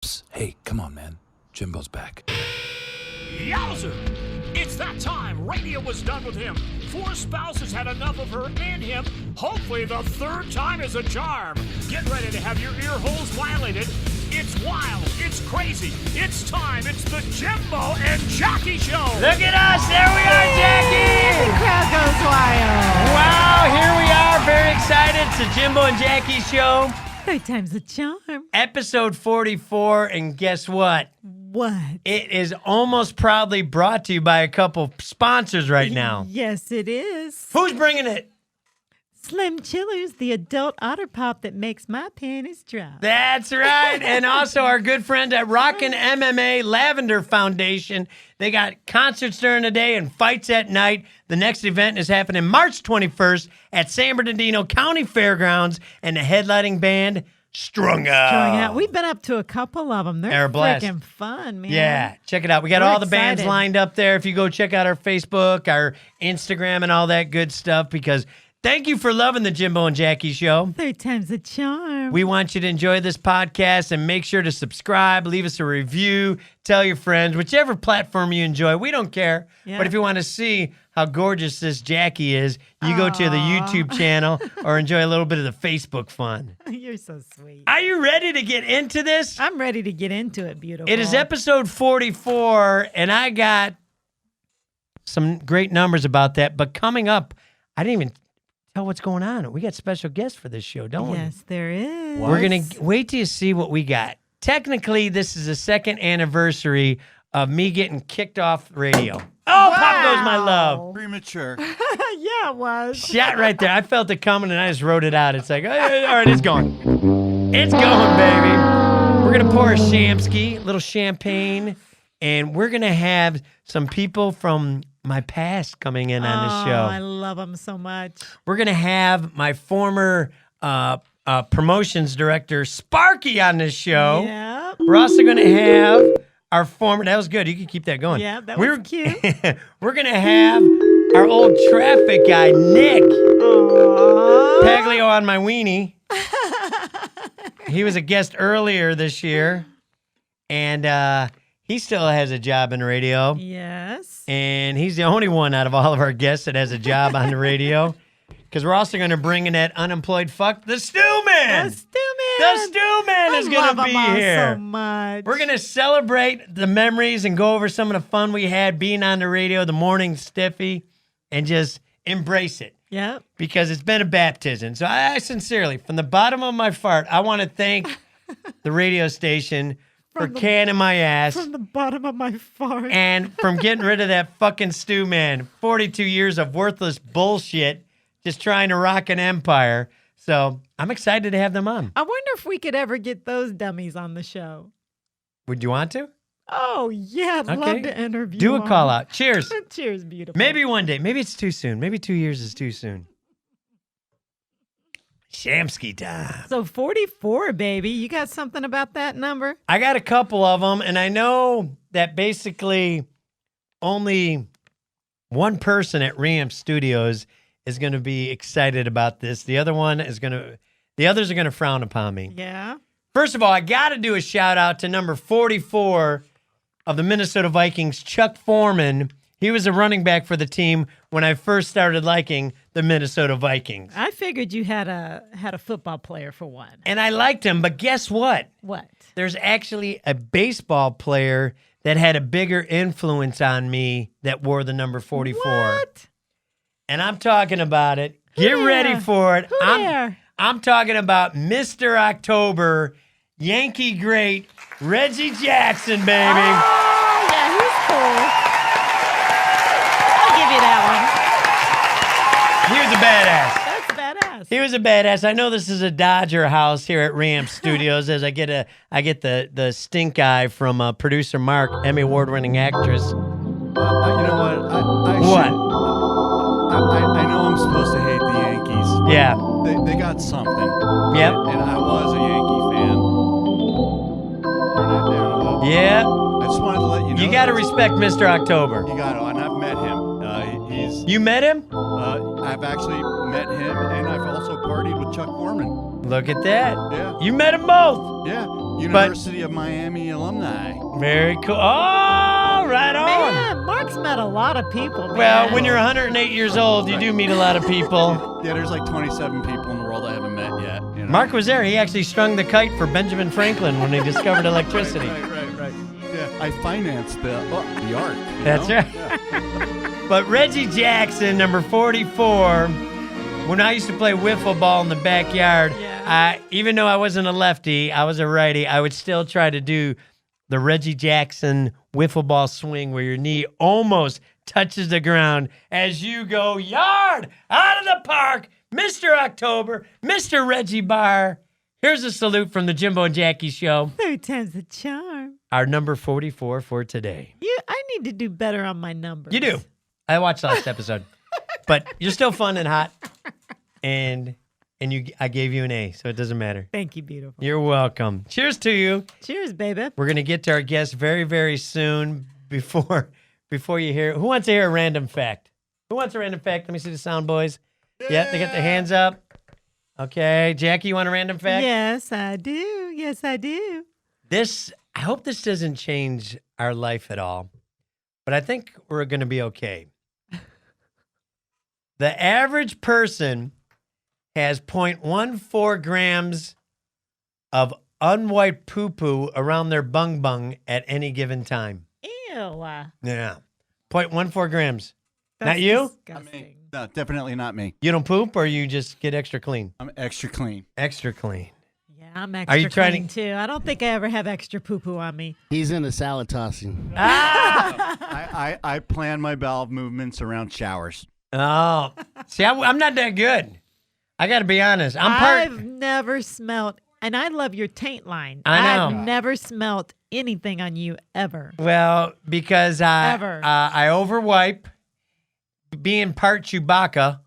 Psst, hey, come on, man. Jimbo's back. Yowzer! It's that time. Radio was done with him. 4 spouses had enough of her and him. Hopefully the 3rd time is a charm. Get ready to have your ear holes violated. It's wild. It's crazy. It's time. It's the Jimbo and Jackie Show. Look at us. There we are, Jackie. The crowd goes wild. Wow, here we are. Very excited. It's the Jimbo and Jackie Show. 3 times the charm. Episode 44. And guess what? What? It is almost proudly brought to you by a couple sponsors right now. Yes, it is. Who's bringing it? Slim Chillers, the adult otter pop that makes my panties drop. That's right. And also our good friend at Rockin' MMA Lavender Foundation. They got concerts during the day and fights at night. The next event is happening March 21st at San Bernardino County Fairgrounds, and the headlining band, Strung Out. We've been up to a couple of them. They're blast. freaking fun, man. Yeah, check it out. We got We're all the bands excited. lined up there. If you go check out our Facebook, our Instagram, and all that good stuff, because thank you for loving the Jimbo and Jackie Show. 3 times the charm. We want you to enjoy this podcast and make sure to subscribe, leave us a review, tell your friends, whichever platform you enjoy. We don't care. Yeah. But if you want to see how gorgeous this Jackie is, you go to the YouTube channel or enjoy a little bit of the Facebook fun. You're so sweet. Are you ready to get into this? I'm ready to get into it, beautiful. It is episode 44, and I got some great numbers about that. But coming up, I didn't even tell what's going on. We got special guests for this show, don't we? Yes, there is. We're going to wait till you see what we got. Technically, this is the 2nd anniversary of me getting kicked off the radio. Oh, pop goes my love. Premature. Yeah, it was. Shot right there. I felt it coming, and I just wrote it out. It's like, all right, it's going. It's going, baby. We're going to pour a Chamskey, a little champagne, and we're going to have some people from my past coming in on the show. I love them so much. We're going to have my former promotions director, Sparky, on this show. Yeah. We're also going to have our former, that was good. You can keep that going. Yeah, that was cute. We're going to have our old traffic guy, Nick Aww. Paglio on my weenie. He was a guest earlier this year, and he still has a job in radio. Yes. And he's the only one out of all of our guests that has a job on the radio. Because we're also going to bring in that unemployed fuck, the Stew Man. The Stew Man. The Stew Man is going to be here. So much. We're going to celebrate the memories and go over some of the fun we had being on the radio, the Morning Stiffy, and just embrace it. Yep. Because it's been a baptism. So I sincerely, from the bottom of my fart, I want to thank the radio station for canning my ass. From the bottom of my fart. And from getting rid of that fucking Stew Man. 42 years of worthless bullshit, just trying to rock an empire. So I'm excited to have them on. I wonder if we could ever get those dummies on the show. Would you want to? Oh, yeah. I'd love to interview Do a them. call out. Cheers. Cheers, beautiful. Maybe one day. Maybe it's too soon. Maybe 2 years is too soon. Chamskey time. So 44, baby. You got something about that number? I got a couple of them, and I know that basically only one person at Reamp Studios is going to be excited about this. The others are going to frown upon me. Yeah. First of all, I got to do a shout out to number 44 of the Minnesota Vikings, Chuck Foreman. He was a running back for the team when I first started liking the Minnesota Vikings. I figured you had a football player for one. And I liked him, but guess what? What? There's actually a baseball player that had a bigger influence on me that wore the number 44. What? And I'm talking about it. Get ready for it. I'm talking about Mr. October, Yankee great, Reggie Jackson, baby. Oh, yeah, he's cool. I'll give you that He was a badass. one. That's badass. He was a badass. I know this is a Dodger house here at Reamp Studios as I get the stink eye from producer Mark, Emmy award-winning actress. You know what? What? I know I'm supposed to hate the Yankees. Yeah. They got something. Yep. And I was a Yankee fan. Turn that down a little. Yeah. I just wanted to let you know. You got to respect Mr. October. You got to. And I've met him. You met him? I've actually met him, and I've also partied with Chuck Foreman. Look at that. Yeah. You met them both. Yeah. University of Miami alumni. Very cool. Oh, right on. Man, Mark's met a lot of people, man. Well, when you're 108 years old, you do meet a lot of people. Yeah, there's like 27 people in the world I haven't met yet. You know? Mark was there. He actually strung the kite for Benjamin Franklin when he discovered electricity. Right. Yeah, I financed the ark. That's right. Yeah. But Reggie Jackson, number 44, when I used to play wiffle ball in the backyard, even though I wasn't a lefty, I was a righty, I would still try to do the Reggie Jackson wiffle ball swing where your knee almost touches the ground as you go yard out of the park, Mr. October, Mr. Reggie Barr. Here's a salute from the Jimbo and Jackie show. 3 times the charm. Our number 44 for today. I need to do better on my numbers. You do. I watched last episode. But you're still fun and hot. And I gave you an A, so it doesn't matter. Thank you, beautiful. You're welcome. Cheers to you. Cheers, baby. We're going to get to our guest very, very soon before you hear. Who wants to hear a random fact? Who wants a random fact? Let me see the sound, boys. Yeah, they got their hands up. Okay. Jackie, you want a random fact? Yes, I do. Yes, I do. I hope this doesn't change our life at all, but I think we're going to be okay. The average person has 0.14 grams of unwiped poo-poo around their bung at any given time. Ew. Yeah. 0.14 grams. That's Not you? disgusting. No, definitely not me. You don't poop or you just get extra clean? I'm extra clean. Extra clean. Yeah, I'm extra you trying clean too. I don't think I ever have extra poo-poo on me. He's into salad tossing. I plan my bowel movements around showers. Oh. See, I'm not that good. I got to be honest. I've never smelt, and I love your taint line. I know. I've never smelt anything on you ever. Well, because I overwipe, being part Chewbacca,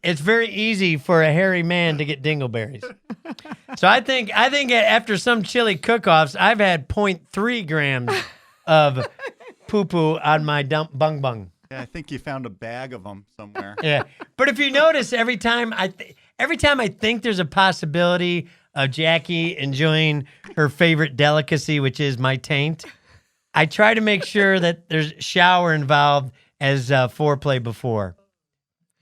it's very easy for a hairy man to get dingleberries. So I think after some chili cook-offs, I've had 0.3 grams of poo-poo on my bung. Yeah, I think you found a bag of them somewhere. Yeah, but if you notice, every time I think there's a possibility of Jackie enjoying her favorite delicacy, which is my taint, I try to make sure that there's shower involved as foreplay before.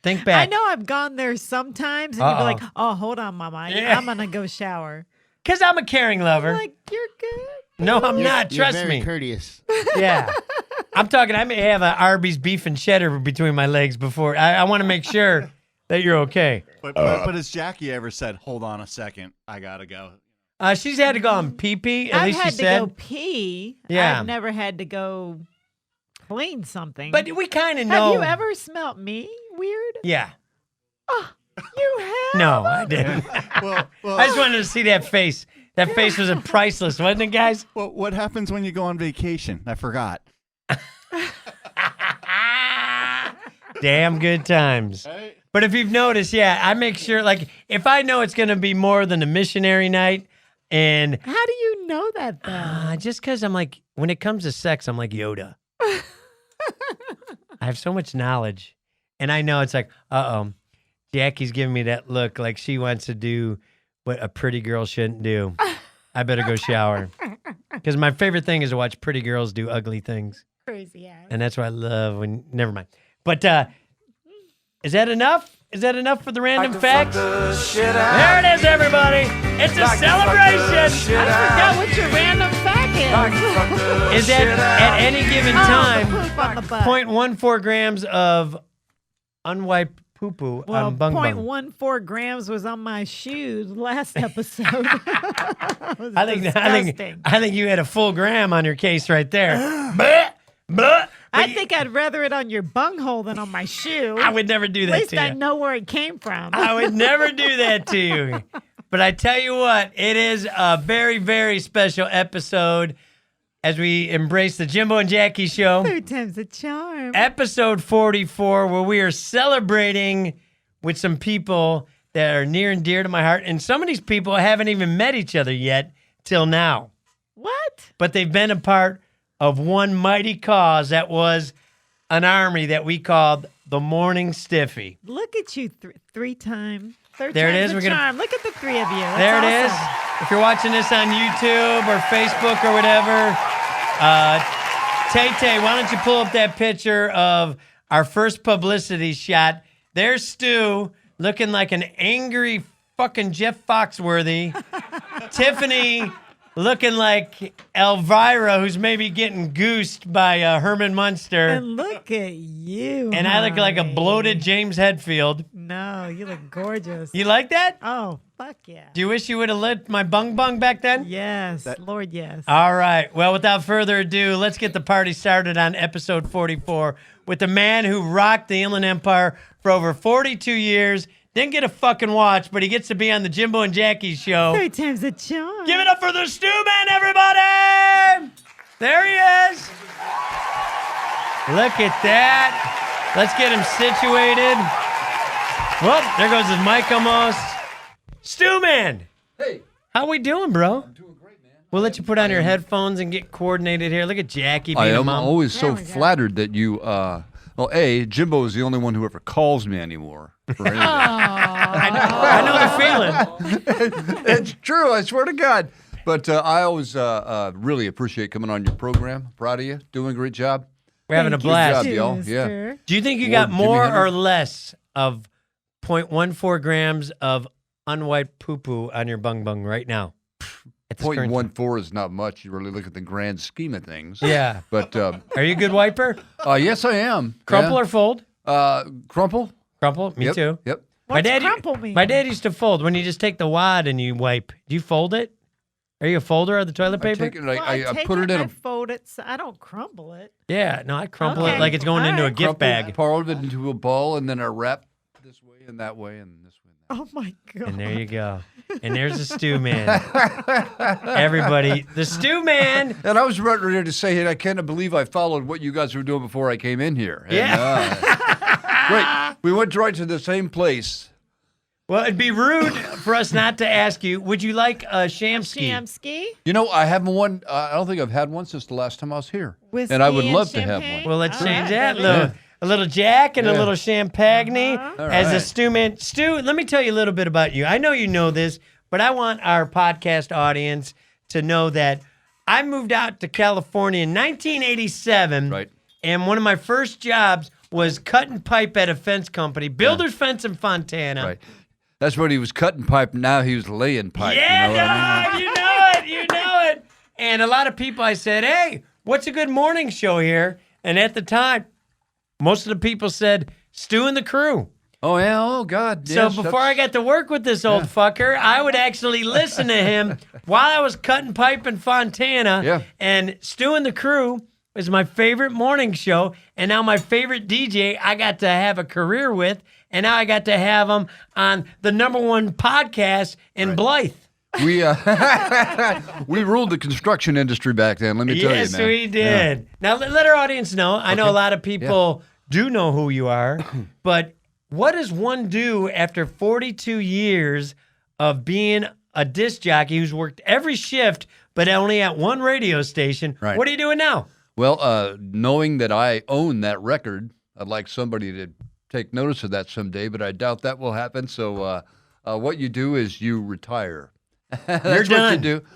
Think back. I know I've gone there sometimes, and you'd be like, "Oh, hold on, Mama, I'm gonna go shower." Because I'm a caring lover. I'm like, you're good. No, I'm not. Trust You're very me. courteous. Yeah. I'm talking, I may have an Arby's beef and cheddar between my legs before. I want to make sure that you're okay. But has Jackie ever said, "Hold on a second, I gotta go"? She's had to go on pee-pee, at I've least she had to said. go pee. Yeah. I've never had to go clean something. But we kind of know. Have you ever smelt me weird? Yeah. You have? No, I didn't. Well, I just wanted to see that face. That face was priceless, wasn't it, guys? well, what happens when you go on vacation? I forgot. Damn good times. But if you've noticed, I make sure, like, if I know it's going to be more than a missionary night, and How do you know that, though? just because I'm like, when it comes to sex, I'm like Yoda. I have so much knowledge. And I know it's like, Jackie's giving me that look like she wants to do what a pretty girl shouldn't do. I better go shower. Because my favorite thing is to watch pretty girls do ugly things. Crazy ass. And that's what I love when, never mind. But is that enough? Is that enough for the random facts? There it is, everybody. It's a celebration. I forgot what your random fact is. Is that at any given time, the poop on the butt. 0.14 grams of unwiped poo-poo Well, on bung bung. 0.14 grams was on my shoes last episode. It was I think you had a full gram on your case right there. But I think I'd rather it on your bunghole than on my shoe. I would never do At that least to I you. know where it came from. I would never do that to you. But I tell you what, it is a very, very special episode as we embrace the Jimbo and Jackie show. 3 times the charm. Episode 44, where we are celebrating with some people that are near and dear to my heart. And some of these people haven't even met each other yet till now. What? But they've been a part of one mighty cause that was an army that we called the Morning Stiffy. Look at you, 3 times. Third There it time's is. the We're gonna- charm. Look at the three of you. That's There it is. awesome. If you're watching this on YouTube or Facebook or whatever, Tay, why don't you pull up that picture of our first publicity shot? There's Stu looking like an angry fucking Jeff Foxworthy. Tiffany looking like Elvira, who's maybe getting goosed by Herman Munster. And look at you. And I look like a honey. bloated James Hetfield. No, you look gorgeous. You like that? Oh, fuck yeah. Do you wish you would have lit my bung back then? Yes, Lord, yes. All right. Well, without further ado, let's get the party started on episode 44 with the man who rocked the Inland Empire for over 42 years. Didn't get a fucking watch, but he gets to be on the Jimbo and Jackie show. Third time's the charm. Give it up for the Stew Man, everybody! There he is. Look at that. Let's get him situated. Well, there goes his mic almost. Stew Man. Hey. How we doing, bro? I'm doing great, man. We'll let you put on your headphones and get coordinated here. Look at Jackie being I a am mom. always so There we go. flattered that you, Jimbo is the only one who ever calls me anymore. For anything. I know the feeling. It's true, I swear to God. But I always really appreciate coming on your program. Proud of you. Doing a great job. We're having a Thank you, blast. Good job, y'all. sister. Do you think you Or got Jimmy more or Hendrix. less of 0.14 grams of unwiped poo-poo on your bung right now? At this current time? 0.14 is not much. You really look at the grand scheme of things. Yeah. But Are you a good wiper? yes, I am. Crumple or fold? Crumple? Crumple? Me Yep, too. Yep. What's crumple mean? My dad used to fold. When you just take the wad and you wipe, do you fold it? Are you a folder of the toilet I paper? take it. Well, I take put it in I a fold it, so I don't crumble it. Yeah, no, I crumple Okay. it like it's going All into a right. gift bag. Part of it into a ball, and then I wrap this way and that way and this way. Oh my god! And there you go. And there's the Stew Man. Everybody, the Stew Man. And I was ready to say it. I can't believe I followed what you guys were doing before I came in here. And, Yeah. Wait, we went right to the same place. Well, it'd be rude for us not to ask you, would you like a Chamskey? Chamskey? You know, I haven't one. I don't think I've had one since the last time I was here. Whiskey and I would and love to have champagne? one. Well, let's All change right, that. there we A little Jack and a Yeah. little Champagne Uh-huh. as a right. Stew Man. Stu, let me tell you a little bit about you. I know you know this, but I want our podcast audience to know that I moved out to California in 1987. Right. And one of my first jobs was cutting pipe at a fence company, Builder's Fence in Fontana. Right. That's when he was cutting pipe. Now he was laying pipe. Yeah, you know what I mean? dog, you know it, you know it. And a lot of people, I said, hey, what's a good morning show here? And at the time, most of the people said, Stu and the Crew. Oh, yeah. Oh, God. So Yes, before I got to work with this old fucker, I would actually listen to him while I was cutting pipe in Fontana. Yeah. And Stu and the Crew is my favorite morning show. And now my favorite DJ I got to have a career with. And now I got to have him on the #1 podcast in Blythe. we we ruled the construction industry back then. Let me tell you, man. Yes, we did. Now let our audience know. I know a lot of people do know who you are, but what does one do after 42 years of being a disc jockey who's worked every shift, but only at one radio station? Right. What are you doing now? Well, knowing that I own that record, I'd like somebody to take notice of that someday, but I doubt that will happen. So what you do is you retire. That's You're done. what you do.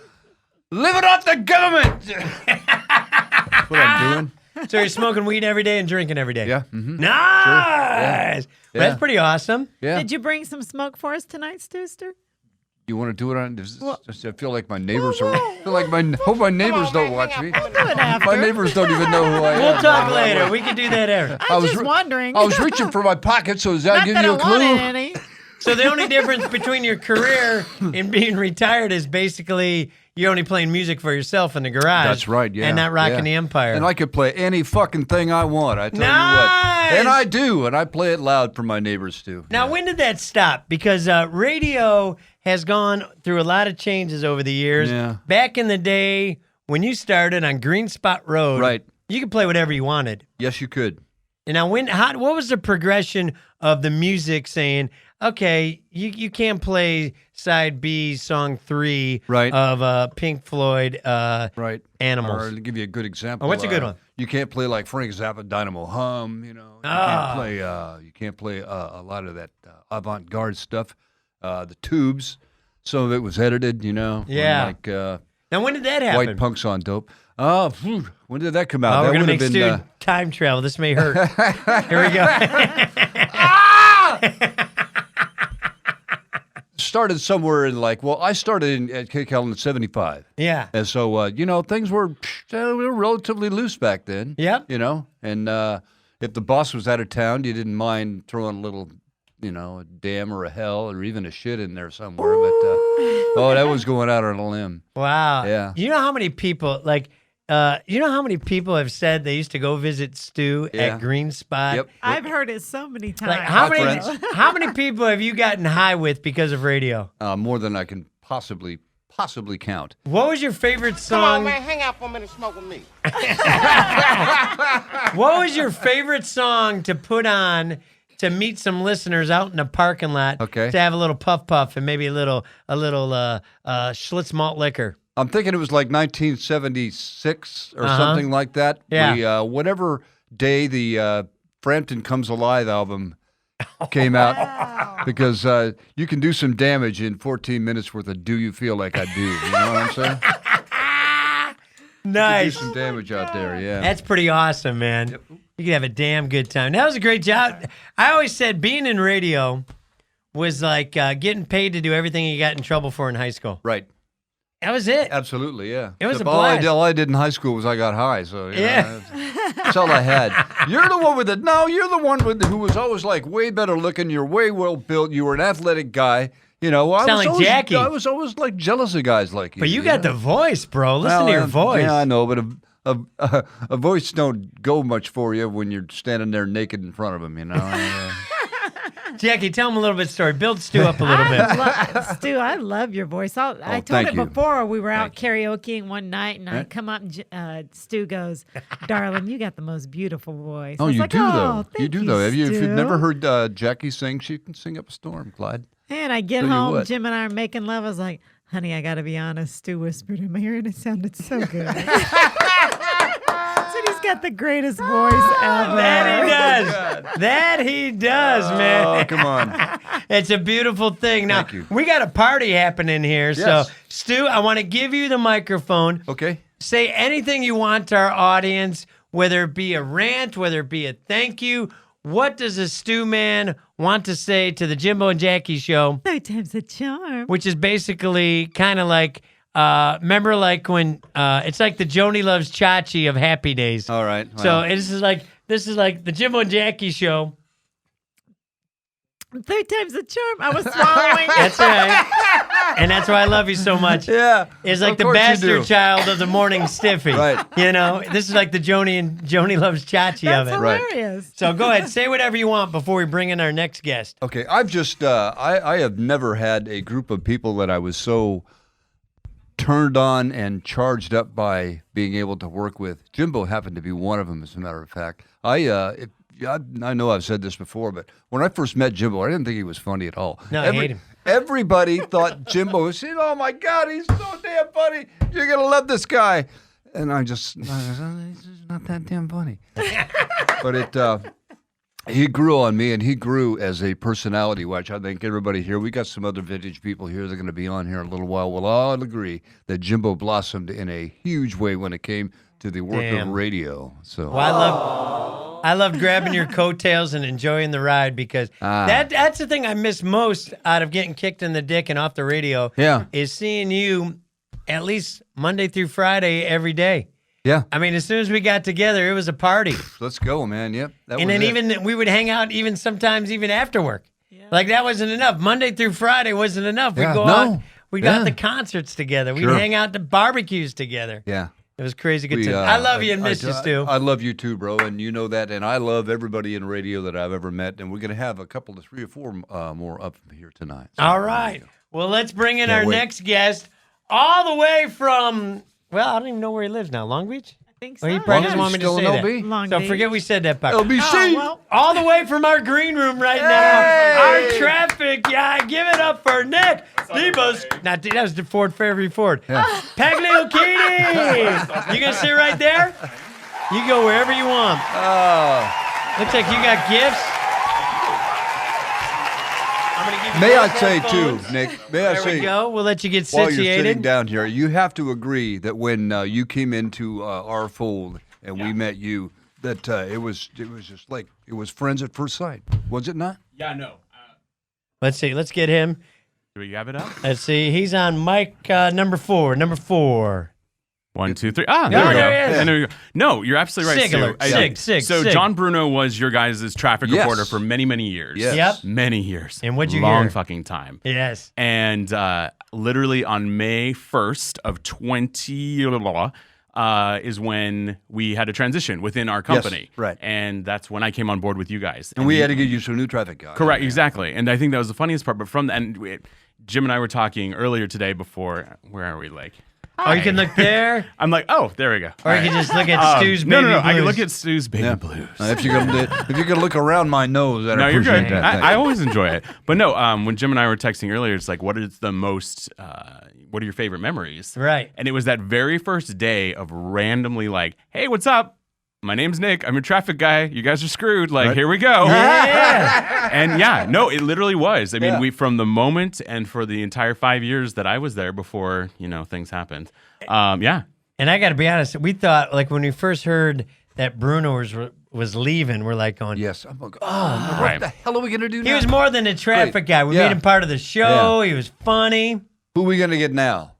Live it off the government. That's what I'm doing. So you're smoking weed every day and drinking every day? Yeah. Mm-hmm. Nice. Yeah. That's pretty awesome. Yeah. Did you bring some smoke for us tonight, Stooster? You want to do it on? Well- I feel like my neighbors are. I feel like hope my neighbors don't watch me. Do it after. My neighbors don't even know who I am. We'll talk later. We can do that after. I'm was just re- wondering. I was reaching for my pocket, so does that Not give that you I a clue? wanted any. So the only difference between your career and being retired is basically you're only playing music for yourself in the garage. That's right, yeah. And not rocking yeah. the Empire. And I could play any fucking thing I want, I tell you Nice! what. And I do, and I play it loud for my neighbors too. Now, when did that stop? Because radio has gone through a lot of changes over the years. Yeah. Back in the day, when you started on Green Spot Road, Right. you could play whatever you wanted. Yes, you could. And now, what was the progression of the music saying, okay, you can't play side B, song 3 Right. of Pink Floyd Right. Animals? Or to give you a good example. Oh, what's a good one? You can't play like Frank Zappa, Dynamo Hum. You know, Ah. you can't play a lot of that avant-garde stuff. the tubes. Some of it was edited, Yeah. Like Now, when did that happen? White Punks on Dope. When did that come out? Oh, That we're going to would make have been, Stu time travel. This may hurt. Here we go. started somewhere in I started at KCAL in 75. Yeah. And so, things were relatively loose back then. Yep. And if the boss was out of town, you didn't mind throwing a little, a damn or a hell or even a shit in there somewhere. But, that was going out on a limb. Wow. Yeah. You know how many people, have said they used to go visit Stu at Green Spot? Yep. I've heard it so many times. Like, how friends. many people have you gotten high with because of radio? More than I can possibly count. What was your favorite song? Come on, man, hang out for a minute, smoke with me. What was your favorite song to put on to meet some listeners out in a parking lot? Okay. To have a little puff and maybe a little Schlitz malt liquor. I'm thinking it was like 1976 or something like that. Yeah. Whatever day the Frampton Comes Alive album came out, because you can do some damage in 14 minutes worth of Do You Feel Like I Do. You know what I'm saying? Nice. Do some damage out there, yeah. That's pretty awesome, man. You could have a damn good time. That was a great job. I always said being in radio was like getting paid to do everything you got in trouble for in high school. Right. That was it. Absolutely, yeah. It was Except a blast. all I did in high school was I got high, so Yeah. that's all I had. You're the one with it. No, you're the one who was always like way better looking. You're way well built. You were an athletic guy. Sound like Jackie. I was always like jealous of guys like you. But you got the voice, bro. Listen to your voice. Yeah, I know, but a voice don't go much for you when you're standing there naked in front of him. Jackie, tell him a little bit of story. Build Stu up a little bit. Stu, I love your voice. I told thank it you. before. We were out karaokeing one night, and I come up, and Stu goes, "Darling, you got the most beautiful voice." Oh, I was you like, do though. thank You do though. If Stu." you've never heard Jackie sing, she can sing up a storm, Clyde. And I get Tell you home, what. Jim and I are making love. I was like, "Honey, I got to be honest." Stu whispered in my ear, and it sounded so good. Said he's got the greatest voice ever. That he does, man. Oh, come on. It's a beautiful thing. Now, Thank you. we got a party happening here. Yes. So, Stu, I want to give you the microphone. Okay. Say anything you want to our audience, whether it be a rant, whether it be a thank you. What does a Stu man want to say to the Jimbo and Jackie show? 3 times a charm. Which is basically kind of like, remember like when, it's like the Joni Loves Chachi of Happy Days. All right. So well. this is like the Jimbo and Jackie show. 3 times a charm. I was swallowing. That's right. And that's why I love you so much. Yeah. It's like of the course you bastard do. child of the Morning Stiffy. Right. This is like the Joni Loves Chachi of That's it. Right. hilarious. So go ahead, say whatever you want before we bring in our next guest. Okay, I've just I have never had a group of people that I was so turned on and charged up by being able to work with. Jimbo happened to be one of them, as a matter of fact. I know I've said this before, but when I first met Jimbo, I didn't think he was funny at all. No, I hate him. Everybody thought Jimbo was, oh my God, he's so damn funny. You're gonna love this guy. And I was, he's not that damn funny. But he grew on me, and he grew as a personality, which I think everybody here, we got some other vintage people here that are going to be on here in a little while. We'll all agree that Jimbo blossomed in a huge way when it came to the work Damn. of radio. So Well, I loved grabbing your coattails and enjoying the ride because that's the thing I miss most out of getting kicked in the dick and off the radio. Yeah. Is seeing you at least Monday through Friday every day. yeah, I mean, as soon as we got together, it was a party. let's go, man. Yep. That And was then it. even we would hang out even sometimes even after work. Like that wasn't enough. Monday through Friday wasn't enough. We'd Yeah, go no. out. We'd go out Yeah. to concerts together. We'd Sure. hang out to barbecues together. Yeah. It was crazy good We, time. I love you and miss you, Stu. I love you too, bro, and you know that. And I love everybody in radio that I've ever met. And we're going to have a couple of 3 or 4 more up here tonight. So, All right. Well, let's bring in Can't our wait. next guest all the way from, well, I don't even know where he lives now. Long Beach? I think Well, so. he probably doesn't Long want me Beach, to still say in that. LB? Long So Beach. forget we said that part. LBC. Oh, well, All the way from our green room right now. Our traffic. Yeah, give it up for Nick. Debus. Not that was the Ford Fairview Ford. Pagliocchini. You gonna sit right there? You go wherever you want. Looks like you got gifts. I'm gonna give you May I both say headphones. too, Nick? May I There say we go. We'll let you get while you're sitting situated. down here, you have to agree that when you came into our fold and we met you, that it was just like it was friends at first sight, was it not? Yeah, no. Let's see. Let's get him. Do we have it up? Let's see. He's on mic number 4. Number 4. 1, 2, 3. Ah, No, there we go. there he is. And there we go. No, you're absolutely right. Sig Stu. alert. Sig. So John Bruno was your guys' traffic Yes. reporter for many, many years. Yes. Yep. Many years. And what'd you Long hear? fucking time. Yes. And literally on May 1st of 20 is when we had a transition within our company. right. And that's when I came on board with you guys. And we had to get you some new traffic guys. Correct, exactly. And I think that was the funniest part. But from the end, Jim and I were talking earlier today before, where are we, like? Or you can look there, I'm like, oh, there we go. or you can just look at Stu's baby no, I can blues. look at Stu's baby Yeah. blues. If you're gonna look around my nose, I'd No, you're appreciate good. that. Thank I you. always enjoy it. But no, when Jim and I were texting earlier, it's like, what is the most, what are your favorite memories? Right. And it was that very first day of randomly like, hey, what's up? My name's Nick. I'm your traffic guy. You guys are screwed. Like, Right. here we go. Yeah. And yeah, no, it literally was. I mean, Yeah. we from the moment and for the entire 5 years that I was there before, things happened. Yeah. And I got to be honest, we thought, like, when we first heard that Bruno was leaving, we're like going, Yes. I'm like, what Right. the hell are we gonna do now? he was more than a traffic Great. guy. We Yeah. made him part of the show. He was funny. Who are we gonna get now?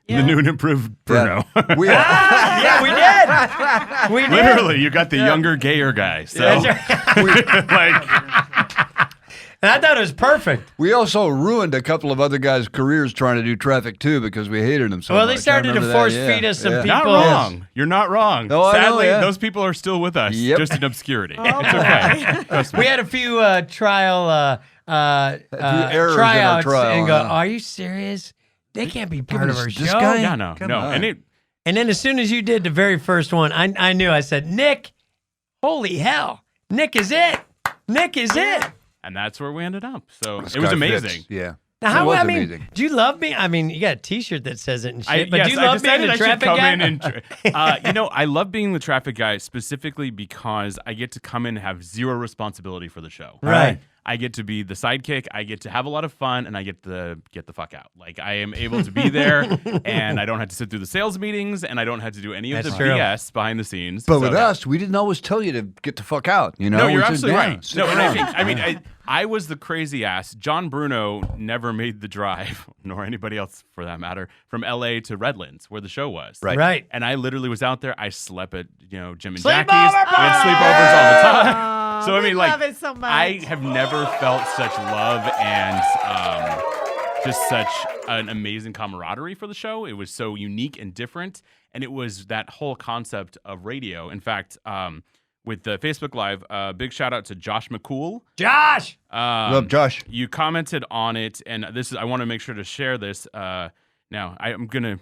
The new and improved Bruno. We Yeah, we did. We did. Literally, you got the younger, gayer guy. So, That's right. like, And I thought it was perfect. We also ruined a couple of other guys' careers trying to do traffic too because we hated them so Well, much. they started I to remember force that. feed us some Yeah. people. not wrong. You're not wrong. No, I know, Sadly, yeah. those people are still with us, Yep. just in obscurity. It's okay. Trust me. We had a few trial errors in our tryouts trial, and go, huh? are you serious? They can't be part of our this show. guy? Yeah, no. Come on. And And then as soon as you did the very first one, I knew. I said, Nick, holy hell, Nick is it. Nick is it. that's where we ended up. So This it was guy amazing. fits. Yeah. Now, It how, was I mean, amazing. do you love me? I mean, you got a T-shirt that says it and shit, but Yes, do you I love being decided the I should traffic come guy? in and I love being the traffic guy specifically because I get to come in and have zero responsibility for the show. Right. I get to be the sidekick. I get to have a lot of fun, and I get to get the fuck out. Like, I am able to be there, and I don't have to sit through the sales meetings, and I don't have to do any of That's the true. BS behind the scenes. But So, with yeah. us, we didn't always tell you to get the fuck out. You know, No, We you're said, absolutely "Yeah, right. sit No, and down." I mean, I was the crazy ass. John Bruno never made the drive, nor anybody else for that matter, from LA to Redlands, where the show was. Right. And I literally was out there. I slept at, Jim and Sleepover Jackie's. We had sleepovers all the time. So I we mean, like, love it so much. I have never felt such love and just such an amazing camaraderie for the show. It was so unique and different, and it was that whole concept of radio. In fact, with the Facebook Live, big shout out to Josh McCool. Josh! Love Josh. You commented on it, and I want to make sure to share this. Now, I'm gonna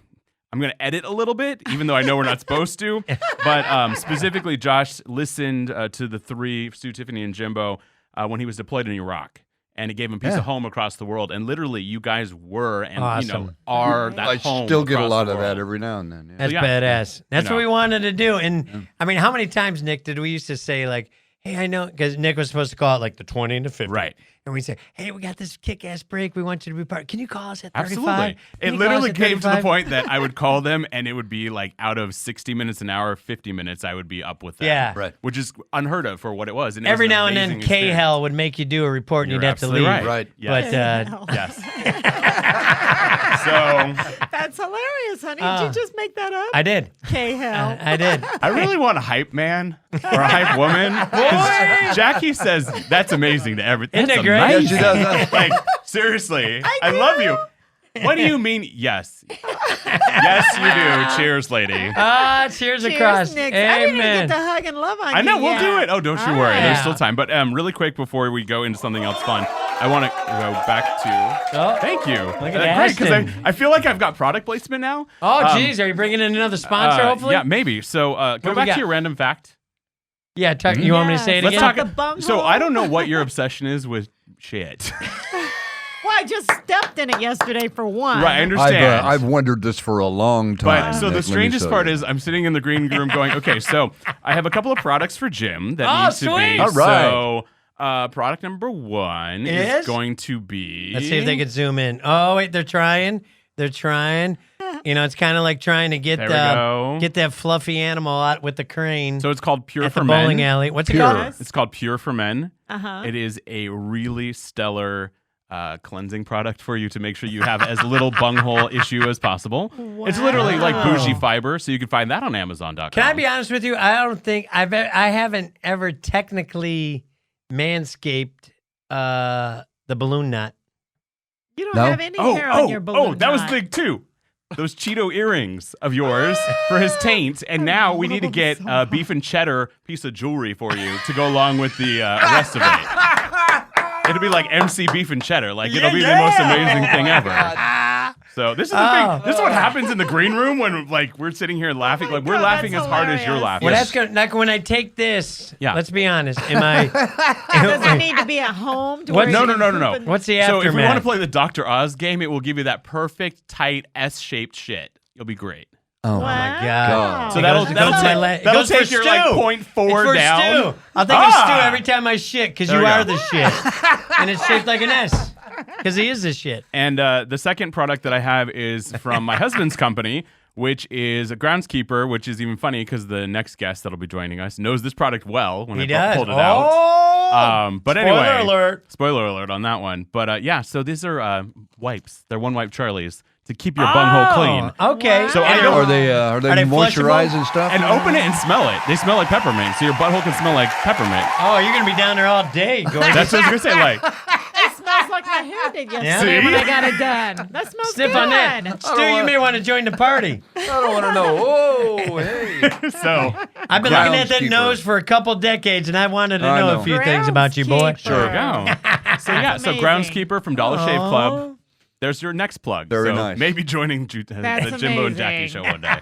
edit a little bit, even though I know we're not supposed to. But specifically, Josh listened to the three, Stu, Tiffany, and Jimbo, when he was deployed in Iraq. And it gave him peace of home across the world. And literally, you guys were and Awesome. are that I home. still get a across lot the of that world. every now and then. Yeah. That's Yeah. badass. That's know. what we wanted to do. And I mean, how many times, Nick, did we used to say, like, hey, I know, because Nick was supposed to call it like the 20 and the 50. Right. And we'd say, hey, we got this kick-ass break. We want you to be part. Can you call us at 35? Absolutely. Can It you call literally us at came to the 35? point that I would call them, and it would be like out of 60 minutes an hour, 50 minutes, I would be up with them. Yeah. Right. Which is unheard of for what it was. And it was Every an now and then, amazing experience. K-Hell would make you do a report and You're you'd have to absolutely leave. right. Right. Yes. But Yes. So That's hilarious, honey. Did you just make that up? I did. K-Hell. I did. I really want a hype man or a hype woman. 'Cause Jackie says that's amazing to everything. Isn't That's it great? Yeah, amazing. she does. Like, seriously, I love you. What do you mean? Yes. Yes, you do. Cheers, lady. Cheers Cheers, across. Nick. I didn't even Amen. get to hug and love on I know, you we'll yet. do it. Oh, don't you All worry. right. There's still time. But really quick before we go into something else fun, I want to go back to. Oh. Thank you. Look at Great, because Ashton. I feel like I've got product placement now. Oh, geez. Are you bringing in another sponsor, hopefully? Yeah, maybe. So go we back got? to your random fact. Yeah, you want me to say it Let's again? talk. The bunghole? So I don't know what your obsession is with shit. Well, I just stepped in it yesterday for one. Right, I understand. I've wondered this for a long time. But so Nick, the let me strangest tell part you. is I'm sitting in the green room going, okay, so I have a couple of products for Jim that Oh, needs to sweet. be. All right. So Product number 1 Is? is going to be. Let's see if they can zoom in. Oh, wait, they're trying. They're trying. You know, it's kind of like trying to get There we go. get that fluffy animal out with the crane. So it's called Pure at for the Men. bowling alley. What's it Pure. called? It's called Pure for Men. Uh-huh. It is a really stellar cleansing product for you to make sure you have as little bunghole issue as possible. It's literally like bougie fiber, so you can find that on Amazon.com. Can I be honest with you? I don't think I haven't ever technically manscaped the balloon knot. You don't No? have any hair on your balloon. that was knot. big too. Those Cheeto earrings of yours for his taint, and now we need to get a beef and cheddar piece of jewelry for you to go along with the rest of it. It'll be like MC beef and cheddar, like it'll be the most amazing thing ever. So this is the thing. This is what happens in the green room when like we're sitting here laughing, like we're God, laughing that's as hard as you're hilarious. laughing. Well, that's gonna like when I take this. Yeah. Let's be honest. Am I? Does it need to be at home? To What- where No, you no, can no, no, poop no. in- What's the So aftermath? if we want to play the Dr. Oz game, it will give you that perfect, tight, S-shaped shit. You'll be great. Oh, Wow. God. So It that'll goes to my leg. It that'll goes for take your like stew. 0.4 It's for down. stew. I'll think of stew every time I shit because There you we are go. the shit, and it's shaped like an S because he is the shit. And the second product that I have is from my husband's company, which is a groundskeeper, which is even funny because the next guest that'll be joining us knows this product well when He I does. pulled it out. But Spoiler anyway, alert. Spoiler alert on that one. But yeah, so these are wipes. They're one wipe Charlies to keep your bunghole clean. Okay. So I And don't- Are they Are they moisturized flushable? and stuff? And open it and smell it. They smell like peppermint, so your butthole can smell like peppermint. Oh, you're gonna be down there all day, Gordon. That's what I was gonna say. Like, It smells like my hair did yesterday See? when I got it done. That smells Sniff good. on that. Stu, you may want to join the party. I don't want to know. Oh, hey. so I've been looking at that Groundskeeper. nose for a couple decades, and I wanted to I know know. a few things about you, boy. Groundskeeper. sure go. So yeah, so amazing. groundskeeper from Dollar Shave Club. There's your next plug. Very so nice. Maybe joining the That's Jimbo and Jackie amazing. show one day.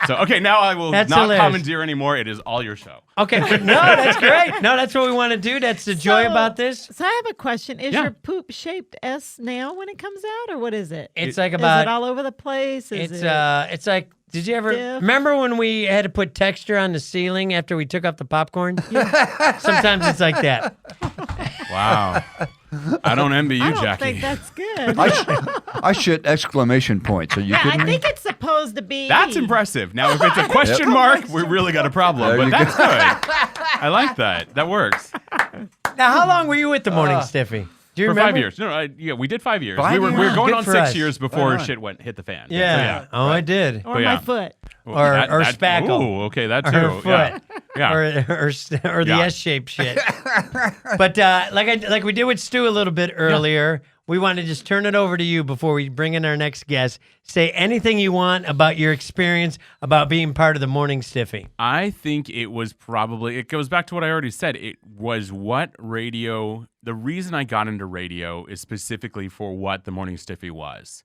So okay, now I will That's not hilarious. commandeer anymore. It is all your show. Okay, no, that's great. No, that's what we want to do. That's the joy So- about this. So I have a question. Is Yeah. your poop shaped S now when it comes out, or what is it? It's like Is about. it all over the place? Is It's it... it's like. Did you ever Stiff? remember when we had to put texture on the ceiling after we took off the popcorn? Sometimes it's like that. Wow. I don't envy you, I don't Jackie. think that's good. I shit exclamation points. Are you Yeah, kidding I me? think it's supposed to be. That's impressive. Now, if it's a question mark, we really got a problem. There But you that's good. I like that. That works. Now, how long were you with the Morning Stiffy? Do you For remember? 5 years. No, yeah, we did 5 years. 5 we were years? going Good on for 6 us. years before Right on. shit hit the fan. Yeah. So, Oh, I did. Or But yeah. my foot. Well, Or spackle. Ooh, okay, that Or too. her foot. Yeah. Or the Yeah. S-shaped shit. But like we did with Stu a little bit earlier, we want to just turn it over to you before we bring in our next guest. Say anything you want about your experience about being part of the Morning Stiffy. I think it was probably, it goes back to what I already said. It was what radio, the reason I got into radio is specifically for what the Morning Stiffy was.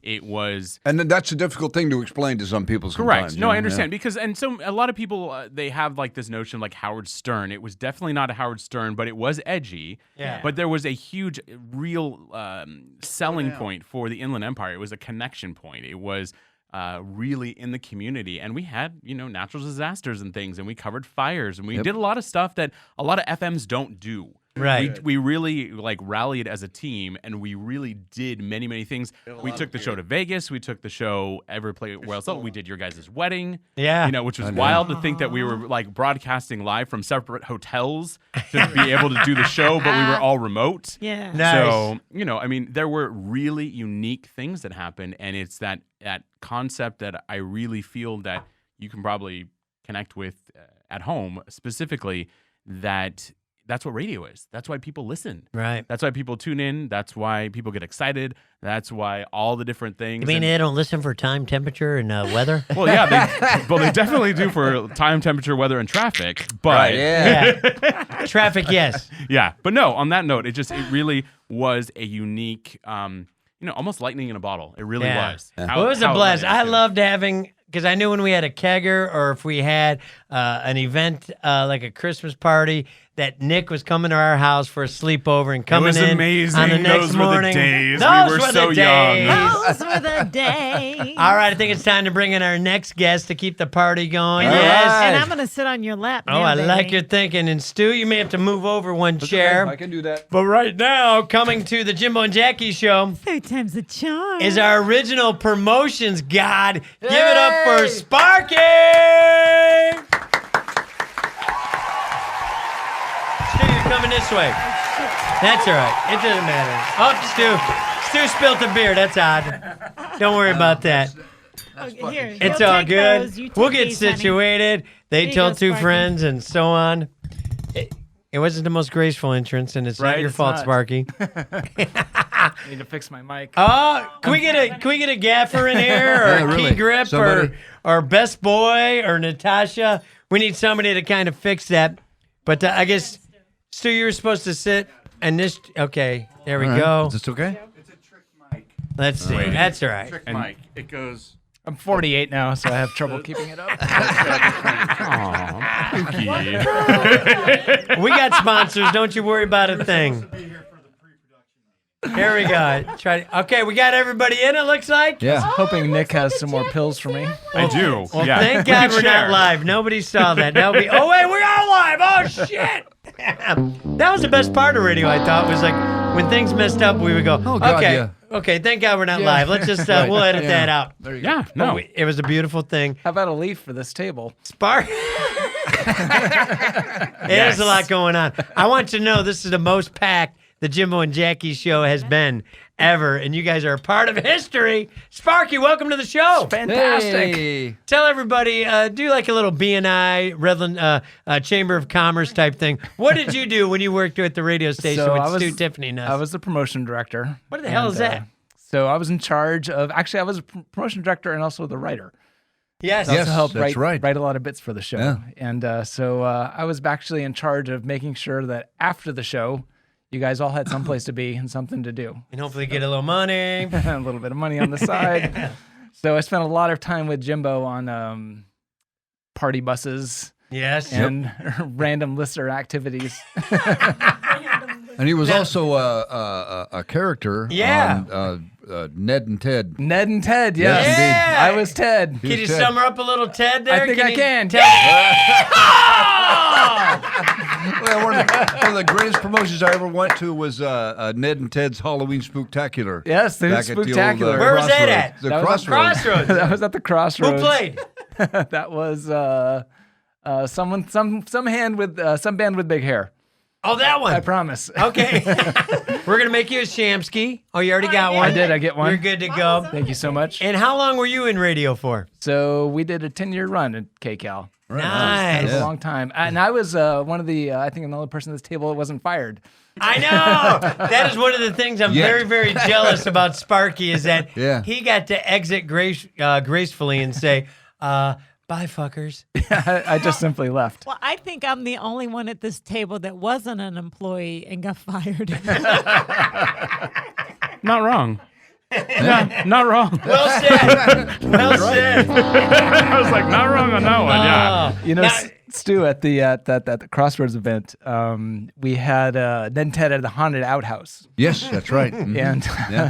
It was And then that's a difficult thing to explain to some people sometimes. correct. you No, know? I understand because, and so a lot of people they have like this notion of like Howard Stern. It was definitely not a Howard Stern, but it was edgy. Yeah. But there was a huge, real selling point for the Inland Empire. It was a connection point. It was really in the community, and we had natural disasters and things, and we covered fires, and we did a lot of stuff that a lot of FMs don't do. Right. We really like rallied as a team, and we really did many, many things. We took the show to Vegas. We took the show where else? We did your guys' wedding. Yeah. Which was wild to think that we were like broadcasting live from separate hotels to be able to do the show, but we were all remote. Yeah. Nice. So, I mean, there were really unique things that happened, and it's that concept that I really feel that you can probably connect with at home, specifically that's what radio is. That's why people listen. Right. That's why people tune in. That's why people get excited. That's why all the different things. You mean and- they don't listen for time, temperature, and weather? Well, yeah, they definitely do for time, temperature, weather, and traffic. But Right, yeah. Traffic, yes. yeah, but no. On that note, it really was a unique, almost lightning in a bottle. It really Yeah. was. Well, it was a blast. I loved having, because I knew when we had a kegger or if we had an event like a Christmas party, that Nick was coming to our house for a sleepover and coming was in amazing. on the next Those were the morning. days. We Those were were so the young. days. Those were the days. All right, I think it's time to bring in our next guest to keep the party going. All Yes. right. And I'm going to sit on your lap. Oh, now, I like baby. your thinking. And Stu, you may have to move over one chair. I can do that. But right now, coming to the Jimbo and Jackie show 3 times the charm. is our original promotions god. Give it up for Sparky! Stu, you're coming this way. That's all right. It doesn't matter. Oh, Stu spilled the beer. That's odd. Don't worry about that. Here, It's you'll all take good. those. You take We'll get these, honey. situated. They Here you told go, two Sparky. friends and so on. It wasn't the most graceful entrance, and it's not Right, your it's fault, not. Sparky. I need to fix my mic. Oh, can we get a gaffer in here, or Yeah, a really. key grip, Somebody. or best boy, or Natasha? We need somebody to kind of fix that. But I guess Stu, you were supposed to sit and this. Okay, there we All right. go. Is this okay? Let's see. That's all right. Trick mic. It goes. I'm 48 now, so I have trouble keeping it up. Aw, Pookie. We got sponsors. Don't you worry about a thing. Here we go. Okay, we got everybody in. It looks like. Yeah. Hoping Nick has some more pills for me. I do. Well, yeah. thank We God can we're share. not live. Nobody saw that. That would be. Oh wait, we are live. Oh shit. That was the best part of radio. I thought was like when things messed up, we would go. Oh, God, okay, yeah. okay. Thank God we're not live. Let's just we'll edit Yeah. that out. There you go. Yeah, no. It was a beautiful thing. How about a leaf for this table? Spark. There's a lot going on. I want you to know this is the most packed the Jimbo and Jackie show has been ever, and you guys are a part of history. Sparky, welcome to the show. Fantastic. Hey. Tell everybody, do like a little BNI, Redland Chamber of Commerce type thing. What did you do when you worked at the radio station with Stu Tiffany Nuss? I was the promotion director. What the hell is that? So I was in charge of, actually, I was a promotion director and also the writer. Yes. I also helped that's right. write a lot of bits for the show. Yeah. And so I was actually in charge of making sure that after the show, you guys all had someplace to be and something to do. And hopefully get a little money. A little bit of money on the side. So I spent a lot of time with Jimbo on party buses Yes. and random listener activities. And he was also a character Yeah. on Ned and Ted. Ned and Ted, yes. Yes, indeed. I was Ted. Can you Ted. sum her up a little, Ted, there? I think I you can. tell- Well, one of the greatest promotions I ever went to was Ned and Ted's Halloween Spooktacular. Yes, the Back at the old, Spooktacular. Where was that Crossroads. at? The That was at Crossroads. Crossroads. That was at the Who Crossroads. played? That was some band with big hair. Oh, that one. I promise. Okay. We're going to make you a Chamskey. Oh, you already got one? I did. I get one. You're good to go. Thank you so much. And how long were you in radio for? So we did a 10-year run at KCAL. That Nice. was a long time. And I was one of the, I think I'm the only person at this table that wasn't fired. I know. That is one of the things I'm Yeah. very, very jealous about Sparky is that Yeah. he got to exit gracefully and say, bye, fuckers. I just simply left. Well, I think I'm the only one at this table that wasn't an employee and got fired. Not wrong. No, not wrong. Well said. Well said. I was like, not wrong on that one. Yeah. You know, Now- Stu, at the Crossroads event, we had Ned and Ted at the haunted outhouse. Yes, that's right. Mhm. And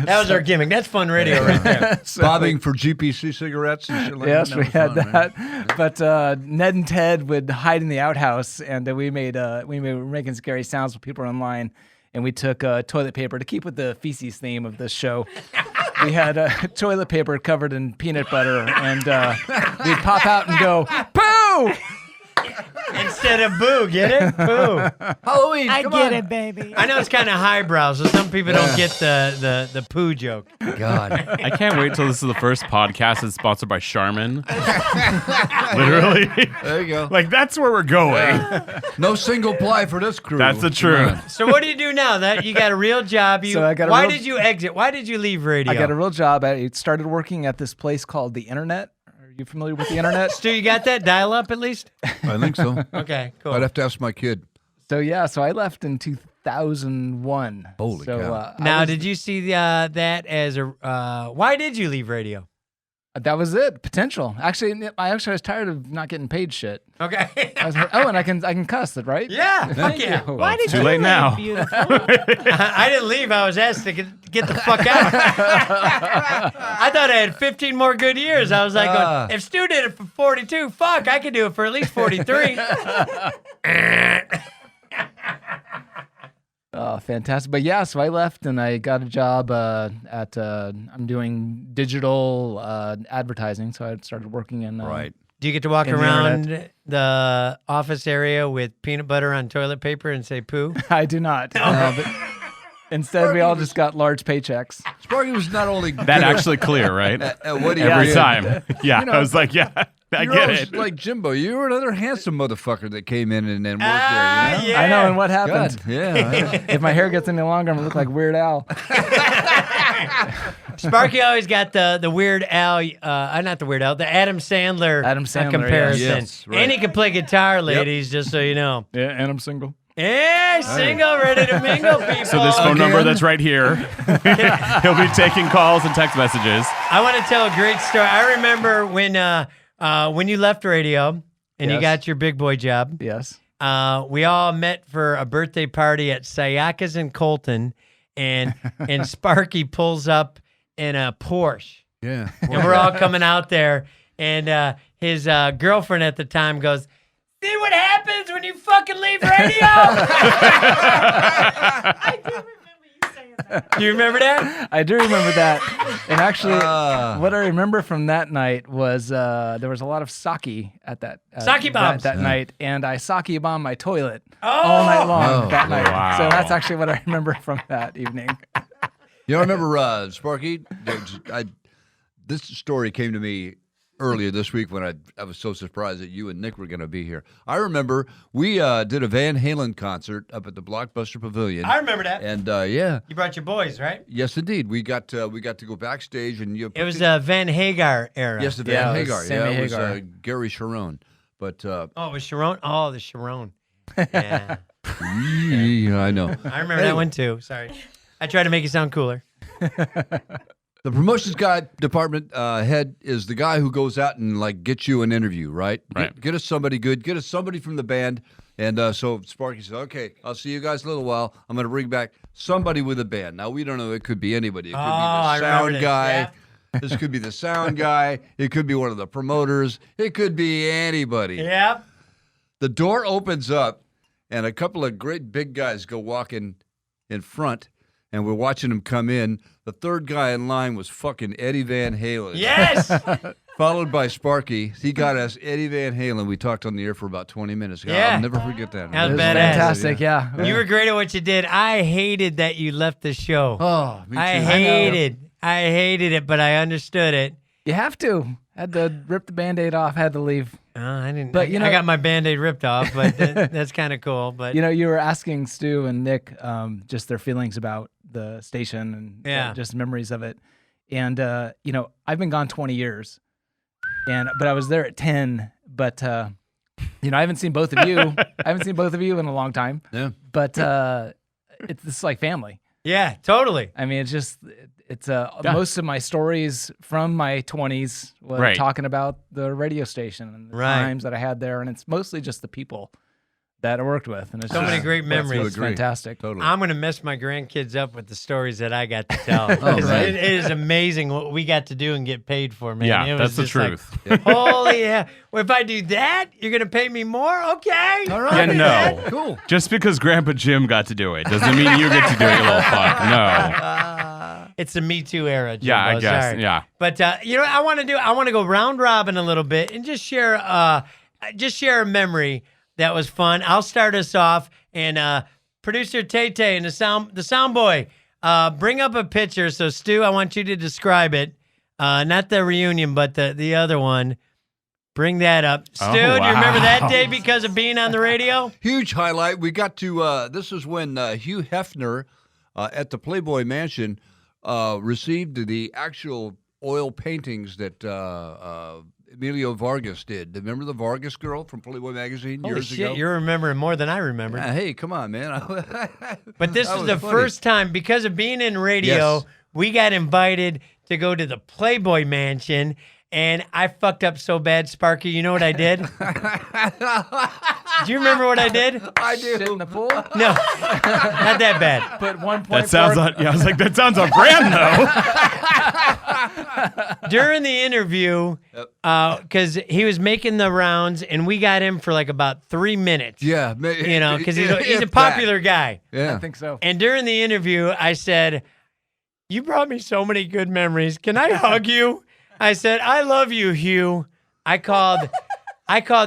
That was our gimmick. That's fun radio right there. Bobbing for GPC cigarettes and shit like yes, that. we was had fun, man. that. But Ned and Ted would hide in the outhouse, and we were making scary sounds when people were in line. And we took toilet paper to keep with the feces theme of this show. We had toilet paper covered in peanut butter, and we'd pop out and go, "Pooh!" Instead of boo, get it? Boo. Halloween. I come get on. it, baby. I know it's kind of highbrow, so some people don't get the poo joke. God. I can't wait till this is the first podcast that's sponsored by Charmin. Literally. There you go. Like, that's where we're going. No single ply for this crew. That's the Come truth. on. So what do you do now? That you got a real job. So I got a why real- did you exit? Why did you leave radio? I got a real job. I started working at this place called the Internet. Are you familiar with the Internet? Stu, you got that dial up at least? I think so. Okay, cool. I'd have to ask my kid. So I left in 2001. Holy cow. I Now, was- did you see that as a? Why did you leave radio? That was it. Potential. Actually, I was tired of not getting paid shit. Okay. I was like, and I can cuss it, right? Yeah. Fuck yeah. Why did too you late leave, now. Beautiful. I didn't leave. I was asked to get the fuck out. I thought I had 15 more good years. I was like, if Stu did it for 42, fuck, I could do it for at least 43. Oh, fantastic. But yeah, so I left and I got a job at, I'm doing digital advertising. So I started working in. Right. Do you get to walk In the around the office area with peanut butter on toilet paper and say poo? I do not. But instead, we all just got large paychecks. Sparky was not only good That actually clear, right? at what he Every did. time. Yeah, You know, I was like, yeah, I You're get always it. like Jimbo. You were another handsome motherfucker that came in and then worked Ah, there. You know? yeah. I know, and what happened? God, yeah. If my hair gets any longer, I'm gonna look like Weird Al. Sparky always got the Weird Al, not the Weird Al, the Adam Sandler, comparison. Yes, right. And he can play guitar, ladies, just so you know. Yeah, and I'm single. Hey, single, ready to mingle, people. So this phone number that's right here, he'll be taking calls and text messages. I want to tell a great story. I remember when you left radio and you Yes. got your big boy job. Yes. We all met for a birthday party at Sayaka's in Colton, and Sparky pulls up in a Porsche. Yeah. And we're all coming out there, and his girlfriend at the time goes, "See what happens when you fucking leave radio?" I do remember you saying that. Do you remember that? I do remember that. And actually, what I remember from that night was there was a lot of sake at that Sake bombs. that night, and I sake bombed my toilet all night long that night. Wow. So that's actually what I remember from that evening. You know, I remember Sparky. This story came to me earlier this week when I was so surprised that you and Nick were going to be here. I remember we did a Van Halen concert up at the Blockbuster Pavilion. I remember that. And yeah, You brought your boys, right? yes, indeed, we got to go backstage and you. It was the Van Hagar era. yes, the Van Yeah, it was Hagar. Sammy Yeah, it was Hagar. Gary Sharon. But Oh, it was Sharon? Oh, the Sharon. Yeah. yeah, I know. I remember that one too. Sorry. I tried to make it sound cooler. The promotions guy department head is the guy who goes out and like gets you an interview, right? Right. Get us somebody good. Get us somebody from the band. And so Sparky said, "Okay, I'll see you guys in a little while. I'm going to bring back somebody with a band." Now we don't know. It could be anybody. It could I be the remember sound this, guy. yeah. This could be the sound guy. It could be one of the promoters. It could be anybody. Yep. The door opens up, and a couple of great big guys go walking in front, and we're watching them come in. The third guy in line was fucking Eddie Van Halen. Yes. Followed by Sparky. He got us Eddie Van Halen. We talked on the air for about 20 minutes. Yeah. I'll never forget that. That was It was badass. fantastic, yeah. You were great at what you did. I hated that you left the show. Oh, me too. I hated it, but I understood it. You have to. Had to rip the Band-Aid off, had to leave. I didn't. But, I got my Band-Aid ripped off, but that's kind of cool. But You know, you were asking Stu and Nick just their feelings about the station and Yeah. just memories of it. And, you know, I've been gone 20 years, but I was there at 10. But, you know, I haven't seen both of you. I haven't seen both of you in a long time. Yeah. But it's like family. yeah, totally. I mean, it's most of my stories from my 20s was Right. talking about the radio station and the Right. times that I had there, and it's mostly just the people that I worked with, and it's So just, many great that's memories. what's fantastic. Totally. I'm gonna mess my grandkids up with the stories that I got to tell. Oh, 'Cause right. it is amazing what we got to do and get paid for, man. Yeah, It that's was the just like, truth. holy yeah! Well, if I do that, you're gonna pay me more. Okay. All Yeah, no. Cool. Just because Grandpa Jim got to do it doesn't mean you get to do it, you little fuck. No. It's the Me Too era. Jimbo, Yeah, I guess. sorry. Yeah. But you know what I want to do? I want to go round robin a little bit and just share a memory that was fun. I'll start us off, and producer Tay Tay and the sound boy, bring up a picture. So Stu, I want you to describe it. Not the reunion, but the other one. Bring that up. Stu, Oh, do you remember that wow. day because of being on the radio? Huge highlight. We got to, this is when Hugh Hefner at the Playboy Mansion received the actual oil paintings that Emilio Vargas did. Remember the Vargas girl from Playboy Magazine Holy years shit, ago? you're remembering more than I remember. Hey, come on, man. But this That was was the funny. first time, because of being in radio, Yes. we got invited to go to the Playboy Mansion, And I fucked up so bad, Sparky. You know what I did? Do you remember what I did? I do. Shit in the pool. No, not that bad. Put 1.4. That sounds on. Yeah, I was like, that sounds on brand though. During the interview, because he was making the rounds, and we got him for like about 3 minutes. Yeah. You know, because he's a popular guy. Yeah. I think so. And during the interview, I said, "You brought me so many good memories. Can I hug you?" I said, "I love you, Hugh." I called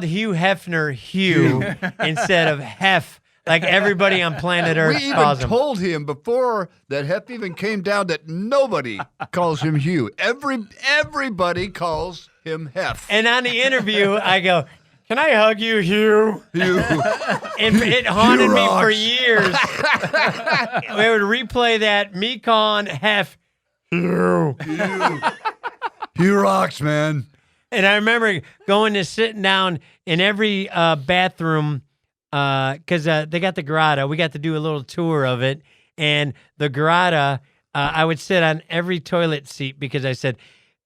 Hugh Hefner Hugh instead of Hef, like everybody on planet Earth We calls even him. told him before that Hef even came down that nobody calls him Hugh. Everybody calls him Hef. And on the interview, I go, "Can I hug you, Hugh?" Hugh. And it haunted Hugh me for rocks. years. We would replay that, me calling Hef Hugh. Hugh rocks, man. And I remember going to sitting down in every bathroom because they got the grotto. We got to do a little tour of it. And the grotto, I would sit on every toilet seat because I said,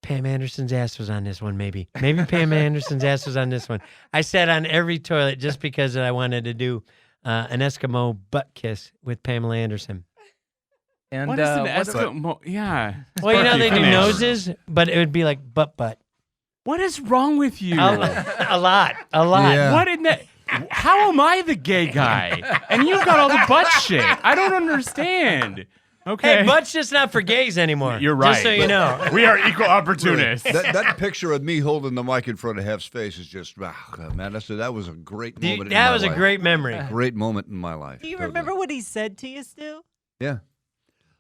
Pam Anderson's ass was on this one, maybe. Maybe Pam Anderson's ass was on this one. I sat on every toilet just because I wanted to do an Eskimo butt kiss with Pamela Anderson. And What is an what's- Eskimo? Yeah. Well, you know, they do Finish. noses, but it would be like butt. What is wrong with you? A lot. Yeah. What in that? How am I the gay guy? And you've got all the butt shit. I don't understand. Okay. Hey, butt's just not for gays anymore. You're right. Just so you know. We are equal opportunists. That picture of me holding the mic in front of Hef's face is just, man, that was a great moment in my That was a life. great memory. Great moment in my life. Do you totally. remember what he said to you, Stu? Yeah.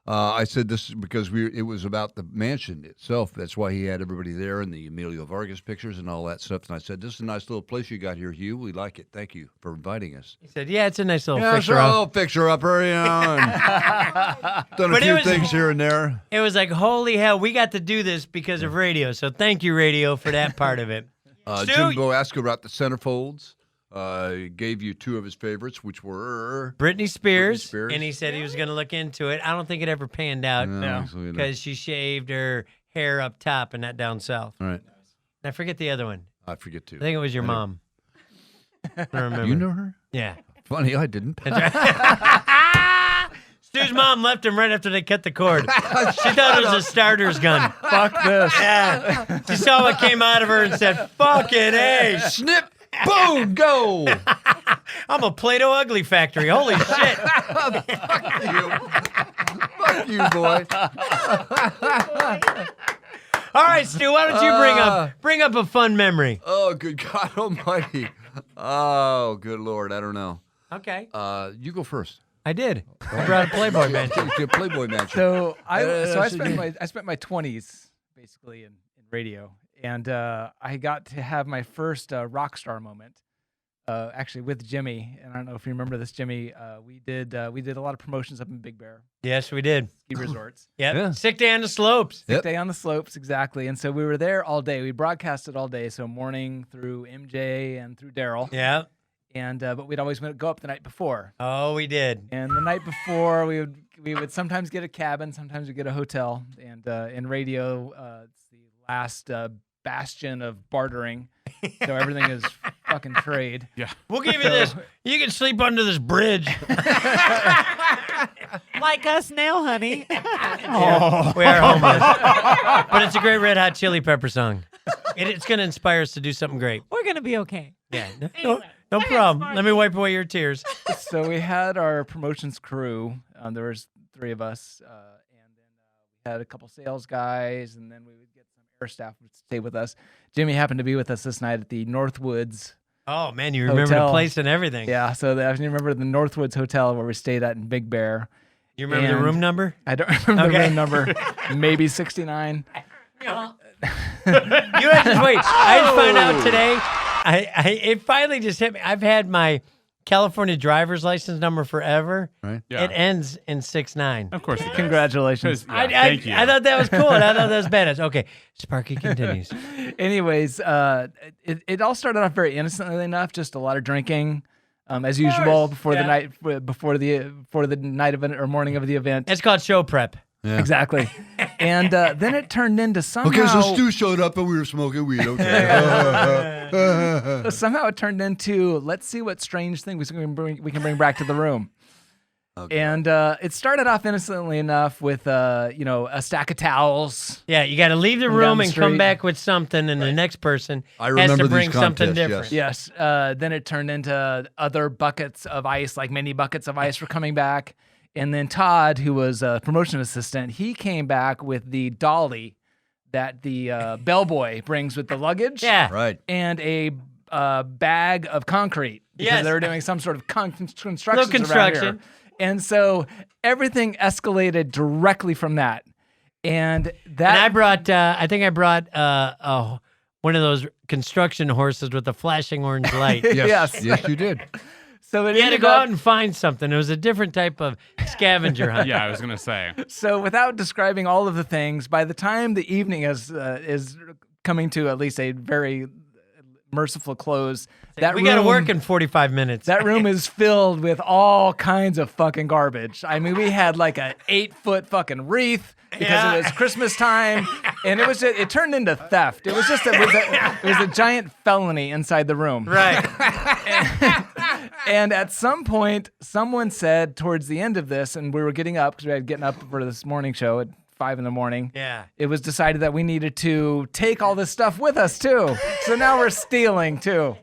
I said this because it was about the mansion itself. That's why he had everybody there and the Emilio Vargas pictures and all that stuff. And I said, "This is a nice little place you got here, Hugh. We like it. Thank you for inviting us." He said, "Yeah, it's a nice little Yeah, fixture sure, a up." little fixer-upper, you know, and done a But it few was- things here and there. It was like, holy hell, we got to do this because of radio. So thank you, radio, for that part of it. Stu, Jimbo asked about the centerfolds. Gave you two of his favorites, which were Britney Spears, Britney Spears. and he said he was going to look into it. I don't think it ever panned out No, so you know. because she shaved her hair up top and not down south. All right. And I forget the other one. I forget too. I think it was your mom. I don't remember. You know her? Yeah. Funny, I didn't. Stu's mom left him right after they cut the cord. She thought it was a starter's gun. Fuck this. Yeah. She saw what came out of her and said, "Fucking A. Snip, boom, go. I'm a Play-Doh ugly factory. Holy shit." Fuck you, boy. All right, Stu, why don't you bring up a fun memory? Oh, good God Almighty. Oh, good Lord. I don't know. Okay. You go first. I did. I brought a Playboy mansion. It's a Playboy mansion. So I that's spent my 20s basically in radio, and I got to have my first rock star moment. Actually, with Jimmy, and I don't know if you remember this, Jimmy. We did a lot of promotions up in Big Bear Yes, we did. ski resorts. Yep. Yeah. Sick day on the slopes. Yep. Day on the slopes, exactly. And so we were there all day. We broadcasted all day, so morning through MJ and through Daryl. Yeah. And but we'd always go up the night before. Oh, we did. And the night before, we would sometimes get a cabin, sometimes we get a hotel. And in radio, it's the last bastion of bartering, so everything is fucking trade. Yeah. We'll give you this. You can sleep under this bridge. Like us now, honey. We are homeless. But it's a great Red Hot Chili Pepper song. It's going to inspire us to do something great. We're gonna be okay. Yeah. No problem. Let me wipe away your tears. So we had our promotions crew. There was 3 of us, and then we had a couple sales guys, and then we would get some air staff would stay with us. Jimmy happened to be with us this night at the Northwoods. Oh, man, you remember Hotel. the place and everything. Yeah, so I remember the Northwoods Hotel where we stayed at in Big Bear. You remember the And room number? I don't remember the Okay. room number. Maybe 69. You had to wait. I just found out today. It finally just hit me. I've had my California driver's license number forever. Right. Yeah. It ends in 69. Of course. it Congratulations. does. Thank you. I thought that was cool. And I thought that was badass. Okay, Sparky continues. Anyways, it all started off very innocently enough, just a lot of drinking, as usual before the night of or morning of the event. It's called show prep. Yeah. Exactly. And then it turned into somehow. Okay, so Stu showed up and we were smoking weed. Okay. Somehow it turned into, let's see what strange thing we can bring back to the room. Okay. And it started off innocently enough with, a stack of towels. Yeah, you got to leave the room and come back with something, and the next person has to bring something different. Yes. Then it turned into other buckets of ice, like mini buckets of ice were coming back. And then Todd, who was a promotion assistant, he came back with the dolly that the bellboy brings with the luggage. Yeah. Right. And a bag of concrete. Because they were doing some sort of construction. Little construction. And so everything escalated directly from that. And I brought, I think I brought one of those construction horses with the flashing orange light. Yes, you did. So you had to go out and find something. It was a different type of scavenger hunt. Yeah, I was going to say. So without describing all of the things, by the time the evening is coming to at least a very merciful close, we got to work in 45 minutes. That room is filled with all kinds of fucking garbage. I mean, we had like a 8-foot fucking wreath because it was Christmas time, and it turned into theft. It was a giant felony inside the room. Right. And at some point, someone said towards the end of this, and we were getting up because we had getting up for this morning show at 5 a.m. Yeah. It was decided that we needed to take all this stuff with us too. So now we're stealing too.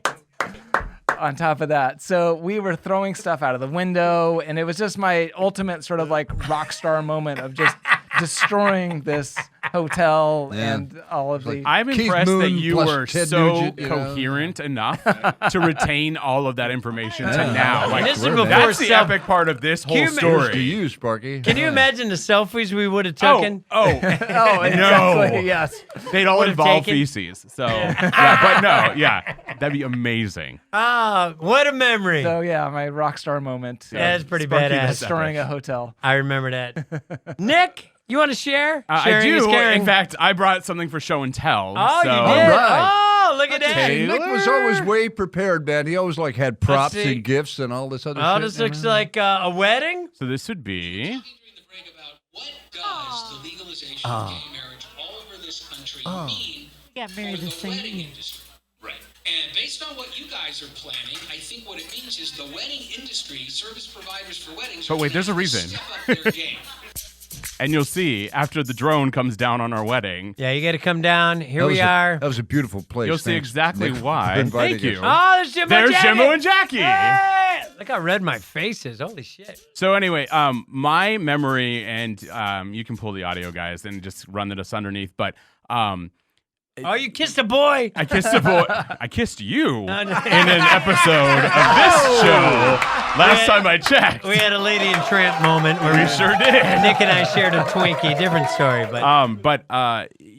On top of that. So we were throwing stuff out of the window, and it was just my ultimate sort of like rock star moment of just destroying this hotel and all of the... I'm Keith impressed Moon that you plus were Ted so Nugent, coherent enough to retain all of that information to now. Like, This is before that's the epic part of this whole Here's to story. you, Sparky. Can you imagine the selfies we would have taken? Oh, exactly, No. yes. They'd all Would've involve taken- feces. So, yeah, but no, yeah, that'd be amazing. Ah, what a memory. So yeah, my rock star moment. Yeah, that's pretty Sparky badass. Restoring a hotel. I remember that. Nick, you want to share? I Sharing is do. caring. In fact, I brought something for show and tell. Oh, so. you did? right. Oh, look at that. Okay. Nick was always way prepared, man. He always had props see. and gifts and all this other Oh, shit. this looks like a wedding. So this would be. What does the legalization of gay marriage all over this country mean Got married for the the same wedding year. industry? Right. And based on what you guys are planning, I think what it means is the wedding industry, service providers for weddings. But wait, there's a reason. Step up their game. And you'll see after the drone comes down on our wedding, Yeah, you got to come down. Here That we was are. That was a beautiful place. you'll see Thanks, exactly Nick, why. for inviting Thank you. us. Oh, there's Jimbo and There's Jackie. Jimbo and Jackie. Hey! Look how red my face is. Holy shit. So anyway, my memory, and you can pull the audio, guys, and just run this underneath. But Oh, you kissed a boy. I kissed a boy. I kissed you No, no. in an episode of this show. Last time I checked. We had a Lady in Tramp moment where We sure did. Nick and I shared a Twinkie. Different story, but But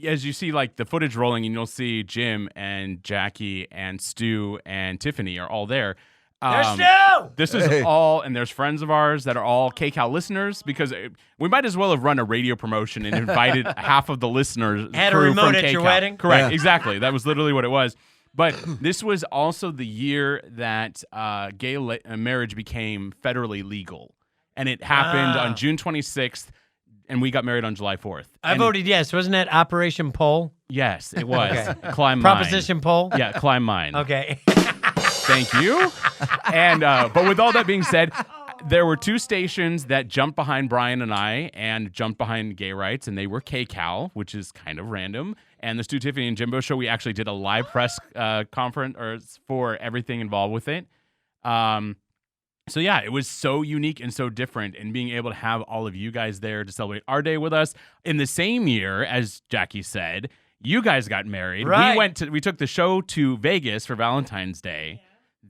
as you see, like the footage rolling, and you'll see Jim and Jackie and Stu and Tiffany are all there. there's Stu. This is all, and there's friends of ours that are all KCAL listeners, because we might as well have run a radio promotion and invited half of the listeners. Had a crew remote from at your KCAL. wedding? Correct, Yeah. exactly. That was literally what it was. But this was also the year that gay marriage became federally legal, and it happened on June 26th, and we got married on July 4th. I And voted yes. Wasn't that Operation Poll? yes, it was. Okay. Climb mine. Proposition Poll? Yeah, climb mine. Okay. Thank you. And but with all that being said, there were two stations that jumped behind Brian and I and jumped behind gay rights, and they were KCAL, which is kind of random, and the Stu, Tiffany, and Jimbo show. We actually did a live press conference for everything involved with it. So yeah, it was so unique and so different, and being able to have all of you guys there to celebrate our day with us in the same year, as Jackie said, you guys got married. Right. We took the show to Vegas for Valentine's Day.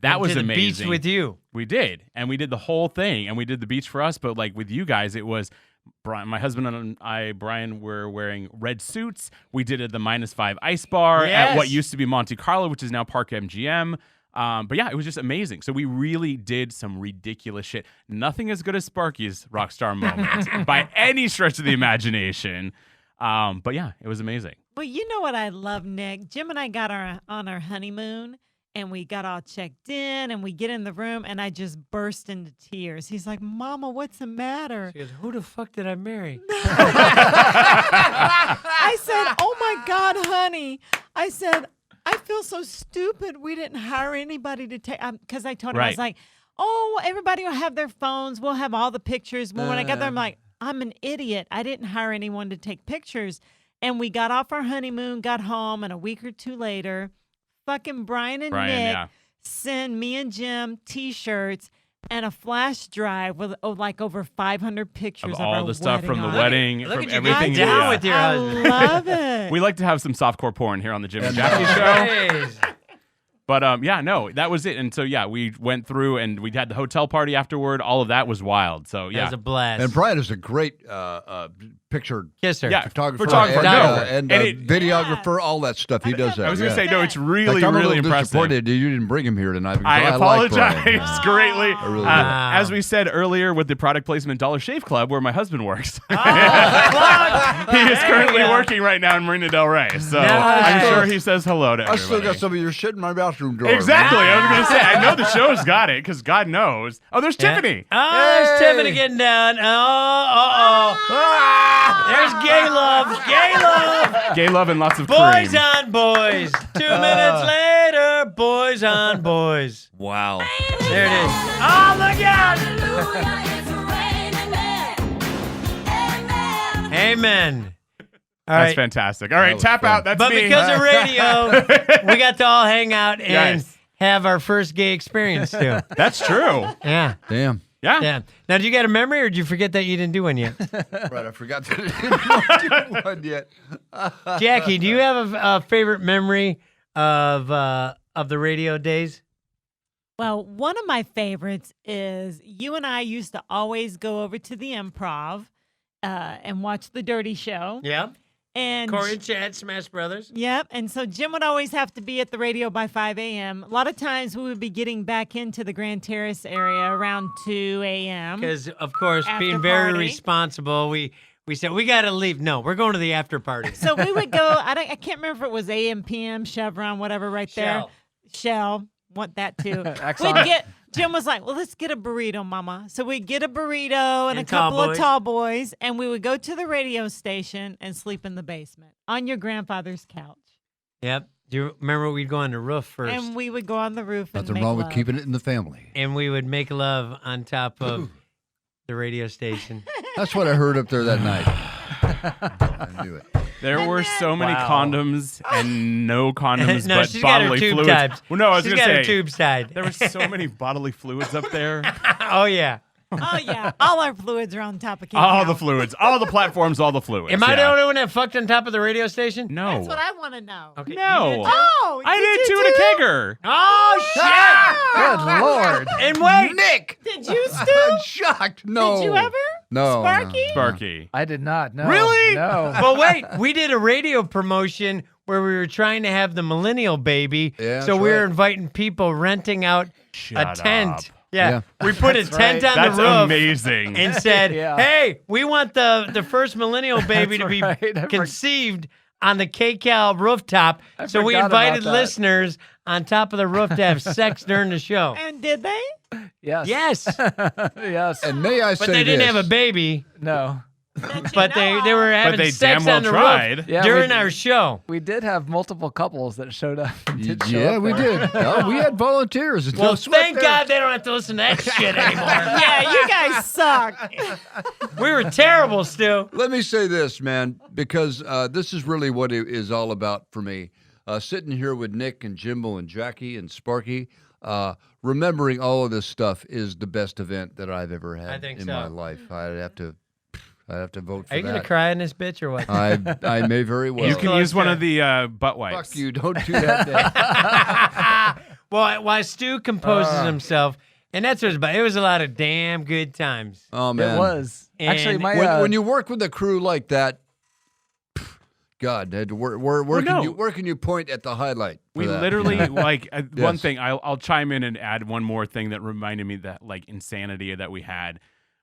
That was to the amazing. beach with you. We did, and we did the whole thing, and we did the beach for us. But like with you guys, it was Brian, my husband and I, Brian, were wearing red suits. We did it at the -5 ice bar at what Yes. used to be Monte Carlo, which is now Park MGM. But yeah, it was just amazing. So we really did some ridiculous shit. Nothing as good as Sparky's rockstar moment by any stretch of the imagination. But yeah, it was amazing. Well, you know what I love, Nick? Jim and I got on our honeymoon, And we got all checked in, and we get in the room, and I just burst into tears. He's like, Mama, what's the matter? She goes, who the fuck did I marry? I said, oh, my God, honey. I said, I feel so stupid. We didn't hire anybody to take, because I told him, I was like, oh, everybody will have their phones. We'll have all the pictures. But when I got there, I'm like, I'm an idiot. I didn't hire anyone to take pictures. And we got off our honeymoon, got home, and a week or two later, fucking Brian and Nick send me and Jim T-shirts and a flash drive with like over 500 pictures of all our the stuff from the wedding. wedding, Look from at you everything. getting down with your husband. I love it. We like to have some softcore porn here on the Jimbo and Jackie show. But no, that was it. And so we went through and we had the hotel party afterward. All of that was wild. So It was a blast. And Brian is a great picture kisser. Yeah, photographer and it, videographer, all that stuff. He does that. I was going to say, no, it's really, I'm a really little impressive. disappointed you didn't bring him here tonight. Because I apologize like Brian. greatly. I really do. As we said earlier with the product placement Dollar Shave Club, where my husband works. He is currently working right now in Marina Del Rey. So I'm sure he says hello to everybody. I still got some of your shit in my bathroom drawer. Exactly. I was going to say, I know the show's got it because God knows. Oh, there's Tiffany. Oh, there's Tiffany getting down. There's gay love. Gay love. Gay love and lots of boys cream. on boys. 2 minutes later, boys on boys. Wow. There it is. Oh, look out. Amen. All That's right. fantastic. All right, tap fun. out. That's But me. because of radio, we got to all hang out and have our first gay experience too. That's true. Yeah. Damn. Yeah. Yeah. Now, did you get a memory, or did you forget that you didn't do one yet? Right, I forgot that I didn't do one yet. Jackie, do you have a favorite memory of the radio days? Well, one of my favorites is you and I used to always go over to the Improv and watch The Dirty Show. Yeah. And Corey and Chad, Smash Brothers. Yep. And so Jim would always have to be at the radio by 5 a.m. A lot of times we would be getting back into the Grand Terrace area around 2 a.m. Because, of course, After being very party. responsible, we said, we got to leave. No, we're going to the after party. So we would go, I can't remember if it was AM, PM, Chevron, whatever right there. Shell. Want that too. Jim was like, well, let's get a burrito, Mama. So we'd get a burrito and a couple of tall boys, and we would go to the radio station and sleep in the basement on your grandfather's couch. Yep. Do you remember we'd go on the roof first? And we would go on the roof and Nothing make wrong love. with keeping it in the family. And we would make love on top of the radio station. That's what I heard up there that night. I knew it. There were so many condoms and no condoms, No, but she's got her bodily tube fluids. tied. Well, no, I was She's going to got say her tubes tied. there were so many bodily fluids up there. Oh, yeah. Oh, yeah. All our fluids are on top of King All Cow. the fluids, all the platforms, all the fluids. Am I the only one that fucked on top of the radio station? No. That's what I want to know. Okay. No. You did too? Oh, I you did too in a kegger. Oh, shit! Good Lord. And wait, Nick! Did you, Stu? I'm shocked. No. Did you ever? No. Sparky? Sparky. I did not. No. Really? No. well, wait. We did a radio promotion where we were trying to have the millennial baby. Yeah, so that's we were right. inviting people, renting out Shut a tent. up. Yeah. We put a tent on That's the roof amazing. and said, Yeah. hey, we want the first millennial baby to be right. I conceived on the KCAL rooftop. So we forgot about invited that. listeners on top of the roof to have sex during the show. And did they? Yes. Yes. Yes. And may I say But they didn't this? have a baby. No. But they were having they sex damn well on the tried. roof Yeah, during we- our show. We did have multiple couples that showed up. and did show Yeah, up we there. did. No, we had volunteers. Well, No sweat thank there. God they don't have to listen to that shit anymore. Yeah, you guys suck. We were terrible, Stu. Let me say this, man, because this is really what it is all about for me. Sitting here with Nick and Jimbo and Jackie and Sparky, remembering all of this stuff is the best event that I've ever had I think in so. my life. I'd have to vote for Are you that. going to cry in this bitch or what? I may very well. You can use one of the butt wipes. Fuck you! Don't do that. Nick. Well, while Stu composes himself, and that's what it was about. It was a lot of damn good times. Oh man, It was. Actually, And my when you work with a crew like that, God, where can you point at the highlight? for We that? literally like one Yes. thing. I'll chime in and add one more thing that reminded me that like insanity that we had.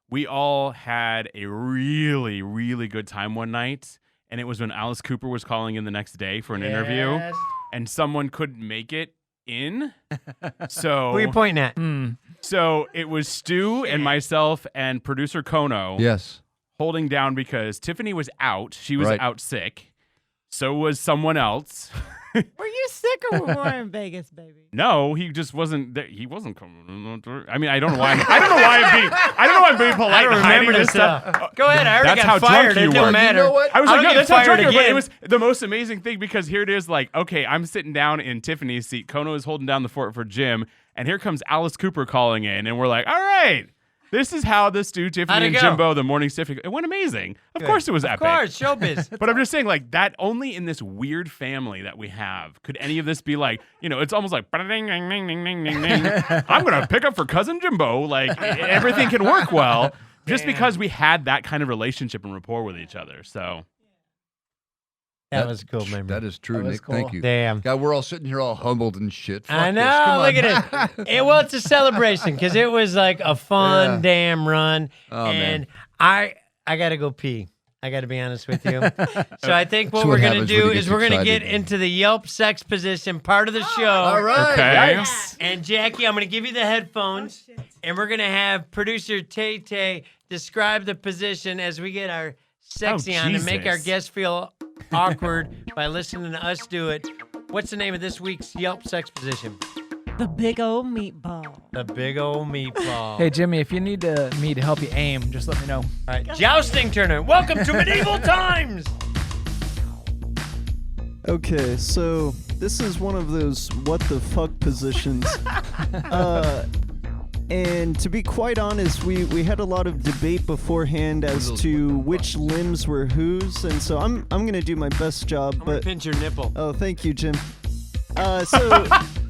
We all had a really, really good time one night, and it was when Alice Cooper was calling in the next day for an interview, Yes. and someone couldn't make it in. So Who are you pointing at? So it was Stu and myself and producer Kono. Yes. Holding down because Tiffany was out. She was Right. out sick. So was someone else. Were you sick or were we in Vegas, baby? No, he just wasn't there. He wasn't coming. I mean, I don't know why. I don't know why I'm being polite. I don't and hiding remember this stuff. Go ahead. I already That's got how fired. drunk you It don't were. matter. You know what? I was I'll like, no, get that's how drunk fired you were. But again. it was the most amazing thing because here it is. Like, okay, I'm sitting down in Tiffany's seat. Kono is holding down the fort for Jim, and here comes Alice Cooper calling in, and we're like, all right. This is how the Stu, How'd Tiffany, it and go? Jimbo, the Morning Stiffy. It went amazing. Of course it was epic. Of course, showbiz. But I'm just saying, like, that only in this weird family that we have could any of this be like, it's almost like, I'm going to pick up for cousin Jimbo. Like, everything can work well just because we had that kind of relationship and rapport with each other. So. That was a cool memory. That is true, That was Nick. cool. Thank you. Damn. God, we're all sitting here all humbled and shit. Fuck I this. know. Come Look on. at it. Well, it's a celebration because it was like a fun damn run. Oh, and man. I got to go pee. I got to be honest with you. So I think what So we're what going to happens do when he is gets we're going to excited? get into the Yelp sex position part of the show. All right. Okay. Yikes. And Jackie, I'm going to give you the headphones, and we're going to have producer Tay Tay describe the position as we get our sexy on and make our Jesus. guests feel awkward by listening to us do it. What's the name of this week's Yelp sex position? The big old meatball. The big old meatball. Hey, Jimmy, if you need me to help you aim, just let me know. All right, jousting tournament. Welcome to medieval times. Okay, so this is one of those what the fuck positions. And to be quite honest, we had a lot of debate beforehand as to which limbs were whose, and so I'm gonna do my best job. I'm gonna But pinch your nipple. oh, thank you, Jim.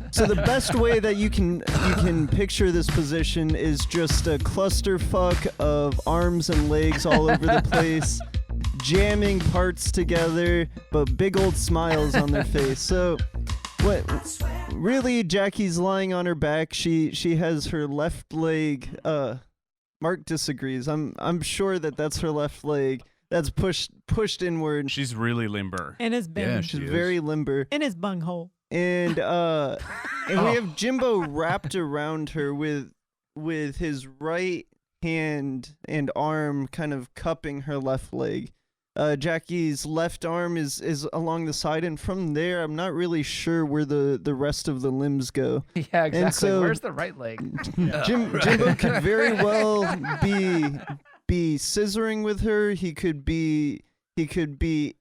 So the best way that you can picture this position is just a clusterfuck of arms and legs all over the place, jamming parts together, but big old smiles on their face. So what really, Jackie's lying on her back. She has her left leg. Mark disagrees. I'm sure that's her left leg. That's pushed inward. She's really limber. In his belly. Yeah, She's she is. very limber. In his bunghole. And we have Jimbo wrapped around her with his right hand and arm kind of cupping her left leg. Jackie's left arm is along the side, and from there, I'm not really sure where the rest of the limbs go. Yeah, exactly. And so- Where's the right leg? Jimbo could very well be scissoring with her. He could be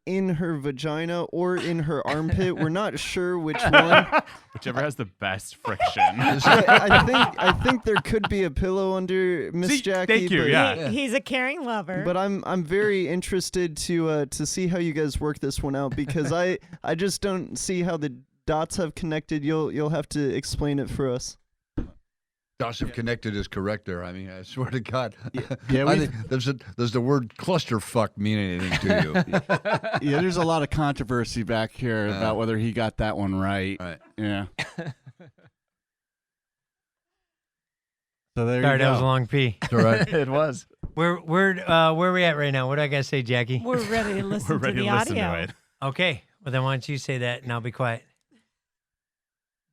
in her vagina or in her armpit. We're not sure which one. Whichever has the best friction. I think there could be a pillow under Miss See, Jackie. thank you, But, yeah. He's a caring lover. But I'm very interested to see how you guys work this one out, because I just don't see how the dots have connected. You'll have to explain it for us. Joseph connected is correct there. I mean, I swear to God. Yeah, I think does the word clusterfuck mean anything to you? Yeah, there's a lot of controversy back here about whether he got that one right. Right. Yeah. So there Sorry, you that was a go. long pee. It's all right. It was. Where are we at right now? What do I gotta say, Jackie? We're ready to listen We're ready to the to listen audio. to it. Okay. Well, then why don't you say that and I'll be quiet.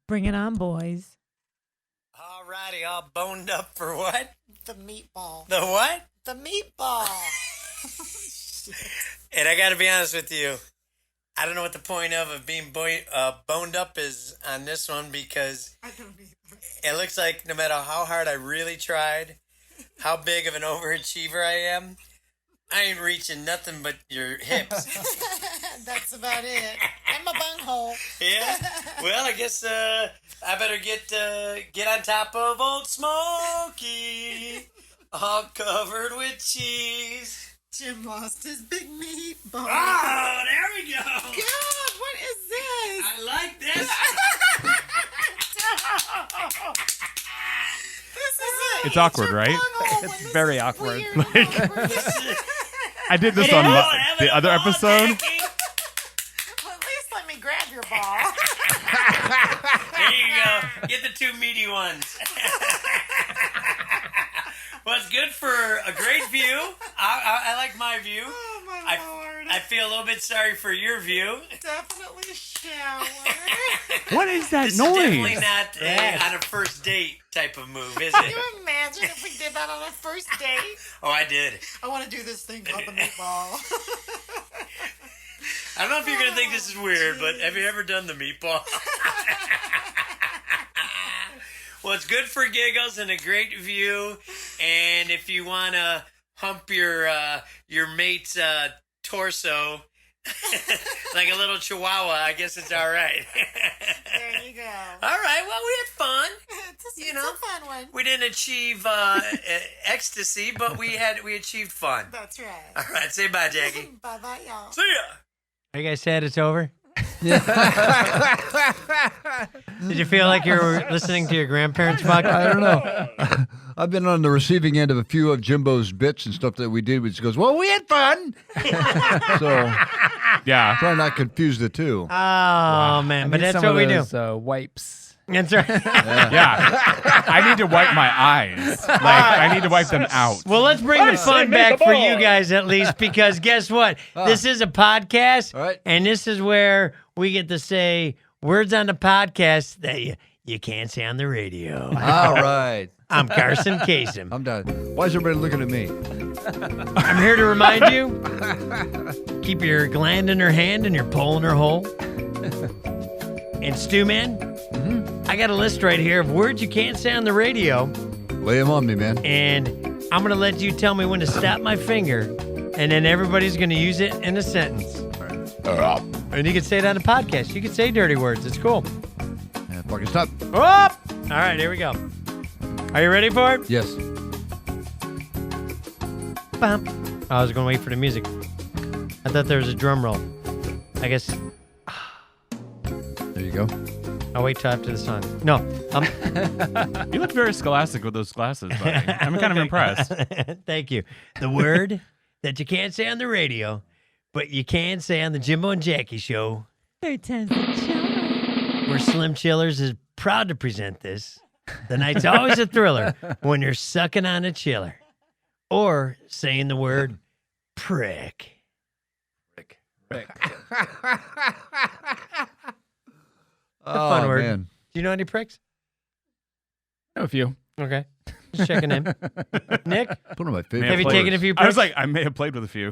Bring it on, boys. All righty, all boned up for what? The meatball. The what? The meatball. And I got to be honest with you, I don't know what the point of being boned up is on this one, because it looks like no matter how hard I really tried, how big of an overachiever I am, I ain't reaching nothing but your hips. That's about it. And my bunghole. Yeah? Well, I guess I better get on top of Old Smoky, all covered with cheese. Jim lost his big meatball. Oh, there we go. God, what is this? I like this. This is It's awkward, right? It's very awkward. I did this on the other episode. Well, at least let me grab your ball. There you go. Get the two meaty ones. Well, it's good for a great view. I like my view. Oh, my Lord. I feel a little bit sorry for your view. Definitely shower. What is that This noise? is definitely not on a first date type of move, is Can it? you imagine if we did that on a first date? Oh, I did. I want to do this thing called the meatball. I don't know if you're going to think this is weird, but have you ever done the meatball? Well, it's good for giggles and a great view. And if you want to hump your mate's torso like a little chihuahua, I guess it's all right. There you go. All right. Well, we had fun. It's a fun one. We didn't achieve ecstasy, but we achieved fun. That's right. All right. Say bye, Jackie. Bye-bye, y'all. See ya. Are you guys sad it's over? Did you feel like you were listening to your grandparents' podcast? I don't know. I've been on the receiving end of a few of Jimbo's bits and stuff that we did, which goes, well, we had fun. So, yeah. Try not to confuse the two. Oh, man. But that's what we do. Wipes. That's right. Yeah. I need to wipe my eyes. Like, I need to wipe them out. Well, let's bring the fun back for you guys at least, because guess what? This is a podcast, and this is where we get to say words on the podcast that you can't say on the radio. All right. I'm Carson Kasem. I'm done. Why is everybody looking at me? I'm here to remind you, keep your gland in her hand and your pole in her hole. And Stu Man, I got a list right here of words you can't say on the radio. Lay them on me, man. And I'm going to let you tell me when to stop my finger, and then everybody's going to use it in a sentence. And you can say it on the podcast. You can say dirty words. It's cool. Yeah, fucking stop. All right, here we go. Are you ready for it? Yes. Bum. I was going to wait for the music. I thought there was a drum roll. I guess. There you go. I'll wait till after the song. No. You look very scholastic with those glasses, buddy. I'm kind of impressed. Thank you. The word that you can't say on the radio, but you can say on the Jimbo and Jackie show. Third time's the charm. Where Slim Chillers is proud to present this. The night's always a thriller when you're sucking on a chiller. Or saying the word prick. Prick. A fun word. Man. Do you know any pricks? I know a few. Okay. Just checking in. Nick? One of my favorites. Have you taken a few I pricks? was like, I may have played with a few.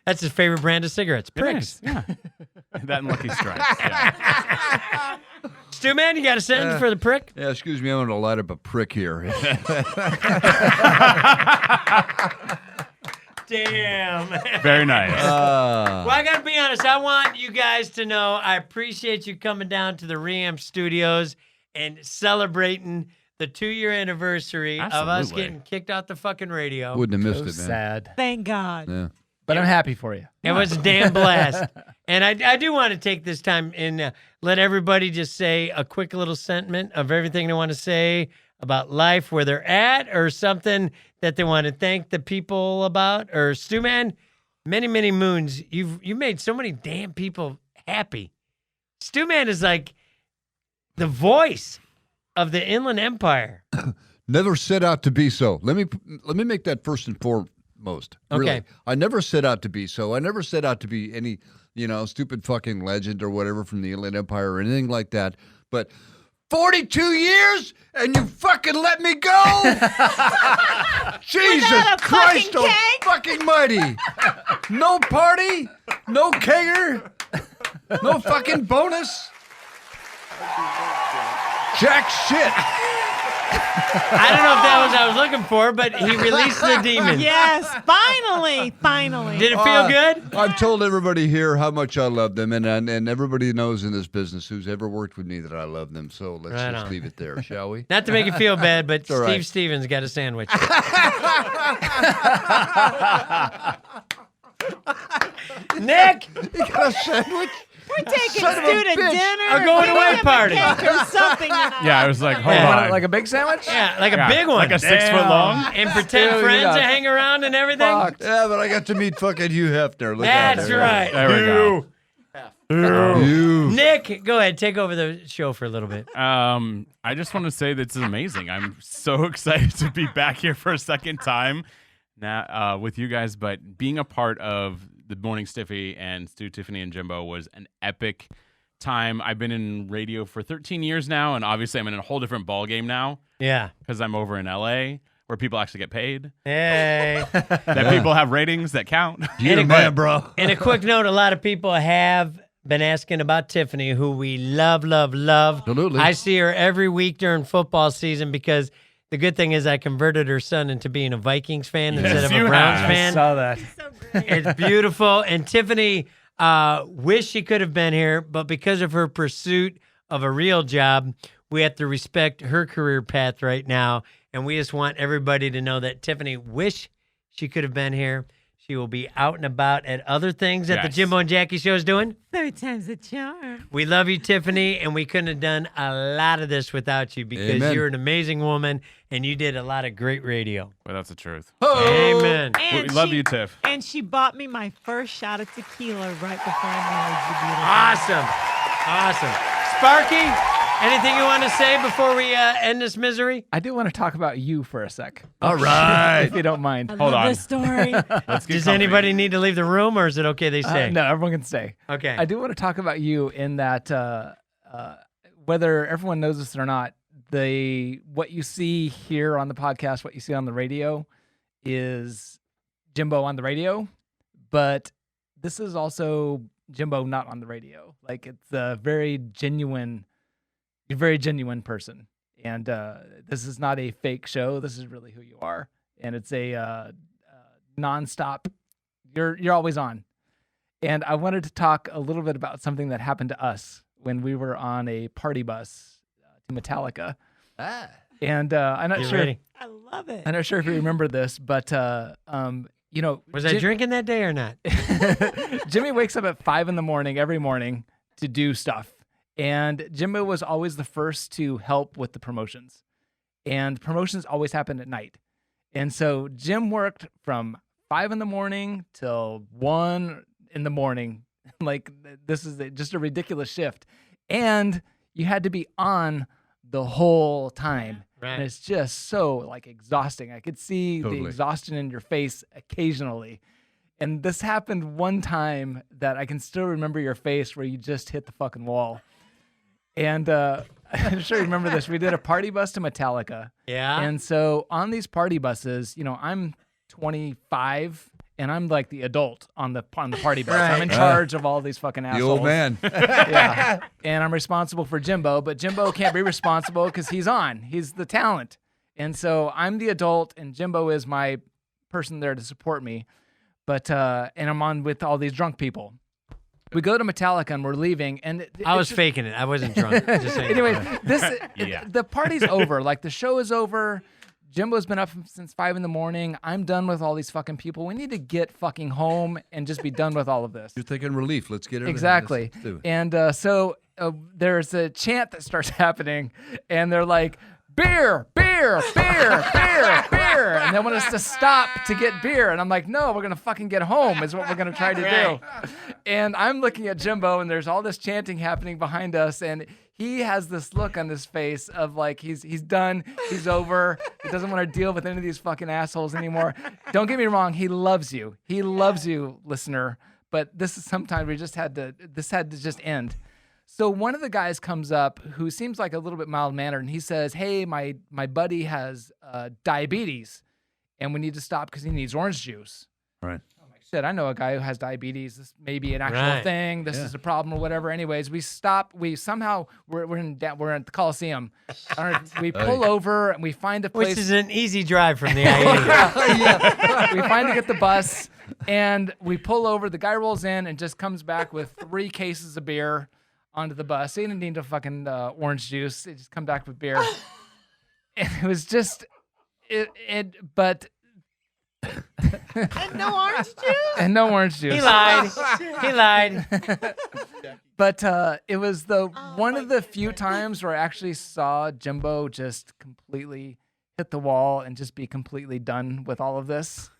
That's his favorite brand of cigarettes. It Pricks. is, yeah. That and Lucky Strikes. Yeah. Stu Man, you got a sentence for the prick? Yeah, excuse me, I'm going to light up a prick here. Damn. Very nice. Well, I got to be honest. I want you guys to know I appreciate you coming down to the Reamp Studios and celebrating the 2-year anniversary of us Absolutely. getting kicked out the fucking radio. Wouldn't have missed it, man. Sad. Thank God. Yeah. But I'm happy for you. It was a damn blast. And I do want to take this time and let everybody just say a quick little sentiment of everything they want to say about life, where they're at, or something that they want to thank the people about. Or Stu Man, many, many moons, you made so many damn people happy. Stu Man is like the voice of the Inland Empire. Never set out to be so. Let me make that first and foremost. Okay. Really. I never set out to be so. I never set out to be any, stupid fucking legend or whatever from the Inland Empire or anything like that. But 42 years and you fucking let me go? Jesus Christ, oh fucking mighty. No party, no kegger, no fucking bonus. Jack shit. I don't know if that was what I was looking for, but he released the demon. Yes, finally. Did it feel good? I've told everybody here how much I love them, and everybody knows in this business who's ever worked with me that I love them. So let's Right just on. leave it there, shall we? Not to make you feel bad, but It's all right. Steve Stevens got a sandwich. Nick! You got a sandwich? We're taking Son of a Stu to bitch. dinner. I'm going We away have a party. cake or something. Yeah, I was like, hold Yeah. on. Like a big sandwich? Yeah, like a Yeah, big one. like a 6 foot long? And pretend Dude, friends you to got hang around and everything. Yeah, but I got to meet fucking Hugh Hefner. Look out That's there. right. There we go. You. Nick, go ahead. Take over the show for a little bit. I just want to say this is amazing. I'm so excited to be back here for a second time. now with you guys, but being a part of the Morning Stiffy and Stu, Tiffany, and Jimbo was an epic time. I've been in radio for 13 years now, and obviously I'm in a whole different ballgame now. Yeah. Because I'm over in LA, where people actually get paid. Hey. That people have ratings that count. You're a man, bro. And a quick note, a lot of people have been asking about Tiffany, who we love, love, love. Absolutely. I see her every week during football season because the good thing is I converted her son into being a Vikings fan instead of a Browns fan. I saw that. It's beautiful. And Tiffany wish she could have been here, but because of her pursuit of a real job, we have to respect her career path right now. And we just want everybody to know that Tiffany wish she could have been here. She will be out and about at other things that the Jimbo and Jackie show is doing. 3 times the charm. We love you, Tiffany, and we couldn't have done a lot of this without you because Amen. you're an amazing woman and you did a lot of great radio. Well, that's the truth. Amen. And We love you, Tiff. And she bought me my first shot of tequila right before I married you. Awesome. Sparky, anything you want to say before we end this misery? I do want to talk about you for a sec. All right. If you don't mind. Hold on. This story. Let's get Does company. anybody need to leave the room or is it okay they stay? No, everyone can stay. Okay. I do want to talk about you in that whether everyone knows this or not, what you see here on the podcast, what you see on the radio is Jimbo on the radio, but this is also Jimbo not on the radio. Like it's a very genuine person. And this is not a fake show. This is really who you are. And it's a nonstop. You're always on. And I wanted to talk a little bit about something that happened to us when we were on a party bus to Metallica. And I'm not sure. Ready? I love it. I'm not sure if you remember this, but Was I drinking that day or not? Jimmy wakes up at 5 a.m. every morning to do stuff. And Jimbo was always the first to help with the promotions. And promotions always happened at night. And so Jim worked from 5 a.m. till 1 a.m. Like, this is just a ridiculous shift. And you had to be on the whole time. Right. And it's just so, like, exhausting. I could see the exhaustion in your face occasionally. And this happened one time that I can still remember your face where you just hit the fucking wall. And I'm sure you remember this. We did a party bus to Metallica. Yeah. And so on these party buses, I'm 25 and I'm like the adult on the party bus. Right. I'm in charge of all these fucking assholes. The old man. Yeah. And I'm responsible for Jimbo, but Jimbo can't be responsible because he's on. He's the talent. And so I'm the adult and Jimbo is my person there to support me. But and I'm on with all these drunk people. We go to Metallica and we're leaving, and I was faking it. I wasn't drunk. Just saying. Anyway, the party's over. Like the show is over. Jimbo's been up since 5 a.m. I'm done with all these fucking people. We need to get fucking home and just be done with all of this. You're thinking relief. Let's get it. Exactly. Let's do it. And so there's a chant that starts happening, and they're like, beer, beer, beer, beer, beer. And they want us to stop to get beer. And I'm like, no, we're going to fucking get home is what we're going to try to do. And I'm looking at Jimbo, and there's all this chanting happening behind us. And he has this look on his face of like, he's done. He's over. He doesn't want to deal with any of these fucking assholes anymore. Don't get me wrong. He loves you. He loves you, listener. But this is sometimes this had to just end. So one of the guys comes up who seems like a little bit mild-mannered, and he says, hey, my buddy has diabetes, and we need to stop because he needs orange juice. Right. I'm like, shit, I know a guy who has diabetes. This may be an actual thing. This is a problem or whatever. Anyways, we stop. We somehow, we're at the Coliseum. We pull over, and we find a place. Which is an easy drive from the I-80. We finally get the bus, and we pull over. The guy rolls in and just comes back with 3 cases of beer onto the bus. He didn't need a fucking orange juice. They just come back with beer. And it was just, but. And no orange juice? And no orange juice. He lied. He lied. But it was one of the few times where I actually saw Jimbo just completely hit the wall and just be completely done with all of this.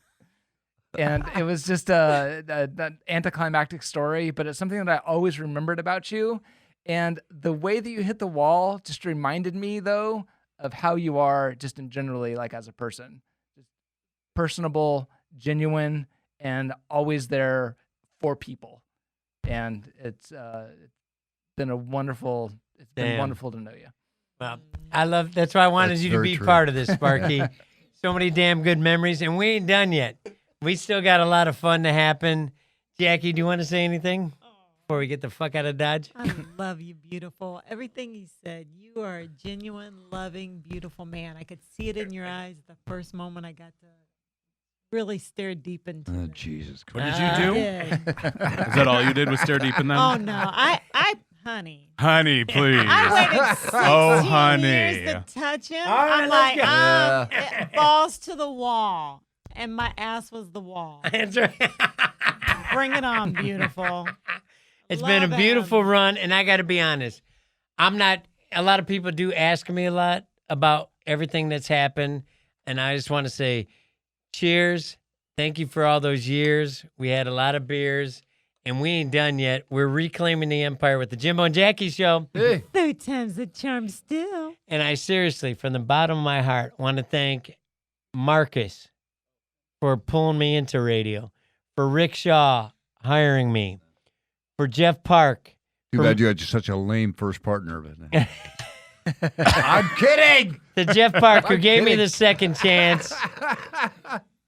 And it was just an anticlimactic story, but it's something that I always remembered about you. And the way that you hit the wall just reminded me, though, of how you are just in generally, like as a person. Just personable, genuine, and always there for people. And it's been wonderful to know you. Well, that's why I wanted That's you to very be true. part of this, Sparky. So many damn good memories, and we ain't done yet. We still got a lot of fun to happen. Jackie, do you want to say anything before we get the fuck out of Dodge? I love you, beautiful. Everything you said. You are a genuine, loving, beautiful man. I could see it in your eyes the first moment I got to really stare deep into Oh, them. Jesus What Christ. did you do? Is that all you did was stare deep in them? Oh, no. Honey. Honey, please. I waited 16 Oh, honey. years to touch him. All right, I'm let's like, go. it falls to the wall. And my ass was the wall. That's right. Bring it on, beautiful. It's been a Love beautiful him. run, and I got to be honest. A lot of people do ask me a lot about everything that's happened, and I just want to say cheers. Thank you for all those years. We had a lot of beers, and we ain't done yet. We're reclaiming the empire with the Jimbo and Jackie show. Hey. 3 times the charm still. And I seriously, from the bottom of my heart, want to thank Marcus for pulling me into radio, for Rick Shaw hiring me, for Jeff Park. Too bad you had such a lame first partner. But I'm kidding. To Jeff Park, who I'm gave me kidding. the second chance.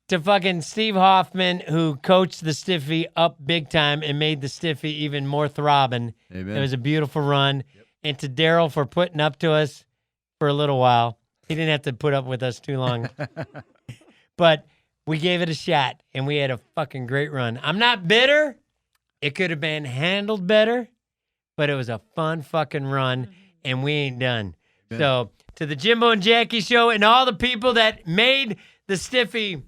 To fucking Steve Hoffman, who coached the Stiffy up big time and made the Stiffy even more throbbing. Amen. It was a beautiful run. And to Daryl for putting up to us for a little while. He didn't have to put up with us too long. But we gave it a shot, and we had a fucking great run. I'm not bitter. It could have been handled better, but it was a fun fucking run, and we ain't done. Yeah. So, to the Jimbo and Jackie show and all the people that made the Stiffy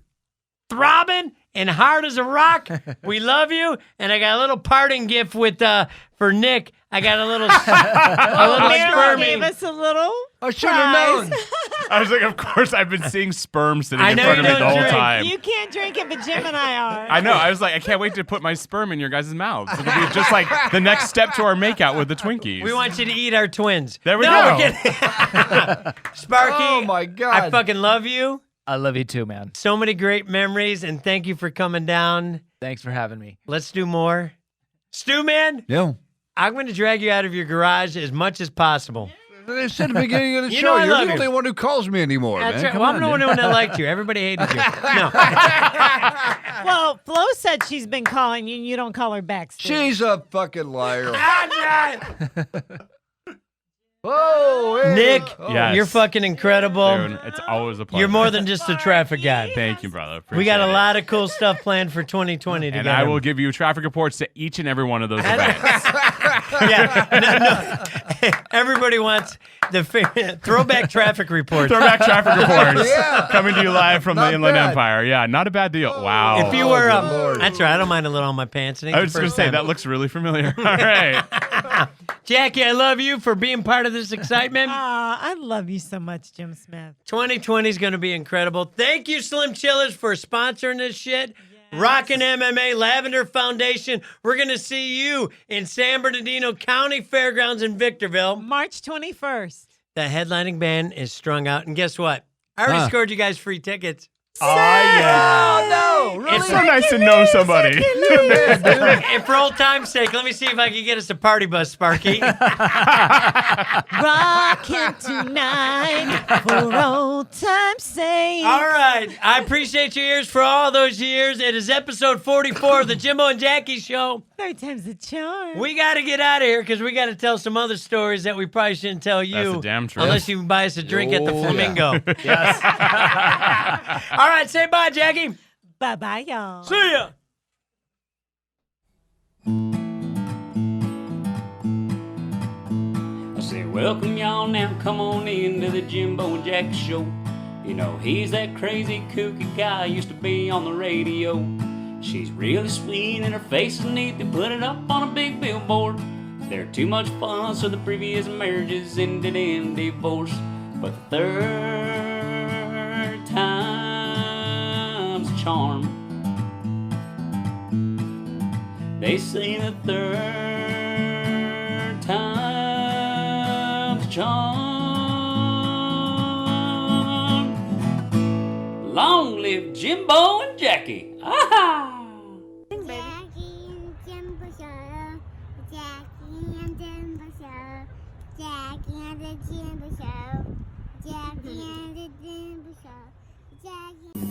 throbbing and hard as a rock, we love you. And I got a little parting gift for Nick. I got a little Marilyn gave spermie. us a little. I should have known. I was like, of course, I've been seeing sperm sitting I in know front you of me the don't whole drink. time. You can't drink it, but Jim and I are. I know. I was like, I can't wait to put my sperm in your guys' mouths. It'll be just like the next step to our makeout with the Twinkies. We want you to eat our twins. There we No, go. we're kidding. Sparky, Oh, my God. I fucking love you. I love you too, man. So many great memories, and thank you for coming down. Thanks for having me. Let's do more. Stu, man, Yeah. I'm going to drag you out of your garage as much as possible. I said at the beginning of the You show, know I you're love the only you. one who calls me anymore, That's man. right. Come Well, on, I'm the only dude. one that liked you. Everybody hated you. No. Well, Flo said she's been calling you, and you don't call her back. Steve. She's a fucking liar. That's right. Whoa, hey. Nick, Yes. you're fucking incredible. Dude, it's always a pleasure. You're more than just a traffic guy. Thank you, brother. We got a Appreciate it. lot of cool stuff planned for 2020 And together. I will give you traffic reports to each and every one of those events. Yeah. No. Everybody wants the throwback traffic reports. Throwback traffic reports. Yeah. Coming to you live from Not the Inland bad. Empire. Yeah, not a bad deal. Wow. If you were, good Lord. that's right. I don't mind a little on my pants. It ain't I the was just going to first say, time. that looks really familiar. All right. Jackie, I love you for being part of this excitement. I love you so much, Jim Smith. 2020 is going to be incredible. Thank you, Slim Chillers, for sponsoring this shit. Rockin' MMA, Lavender Foundation. We're going to see you in San Bernardino County Fairgrounds in Victorville. March 21st. The headlining band is strung out. And guess what? I already scored you guys free tickets. Oh, yeah. Oh, no. It's So nice to know somebody. And for old time's sake, let me see if I can get us a party bus, Sparky. Rockin' tonight for old time's sake. All right. I appreciate your ears for all those years. It is episode 44 of the Jimbo and Jackie Show. 3 times the charm. We got to get out of here because we got to tell some other stories that we probably shouldn't tell you. That's the damn truth. Unless you buy us a drink at the Oh, Flamingo. Yes. All right. Say bye, Jackie. Bye-bye, y'all. See ya. I say, welcome y'all now, come on into the Jimbo and Jackie show. You know, he's that crazy kooky guy, used to be on the radio. She's really sweet and her face is neat, they put it up on a big billboard. They're too much fun, so the previous marriages ended in divorce. But the third time's a charm. They say the third time's a charm. Long live Jimbo and Jackie. Ah! Jackie and Jimbo Show. Jackie and Jimbo Show. Jackie and the Jimbo Show. Jackie and the Jimbo Show. Jackie.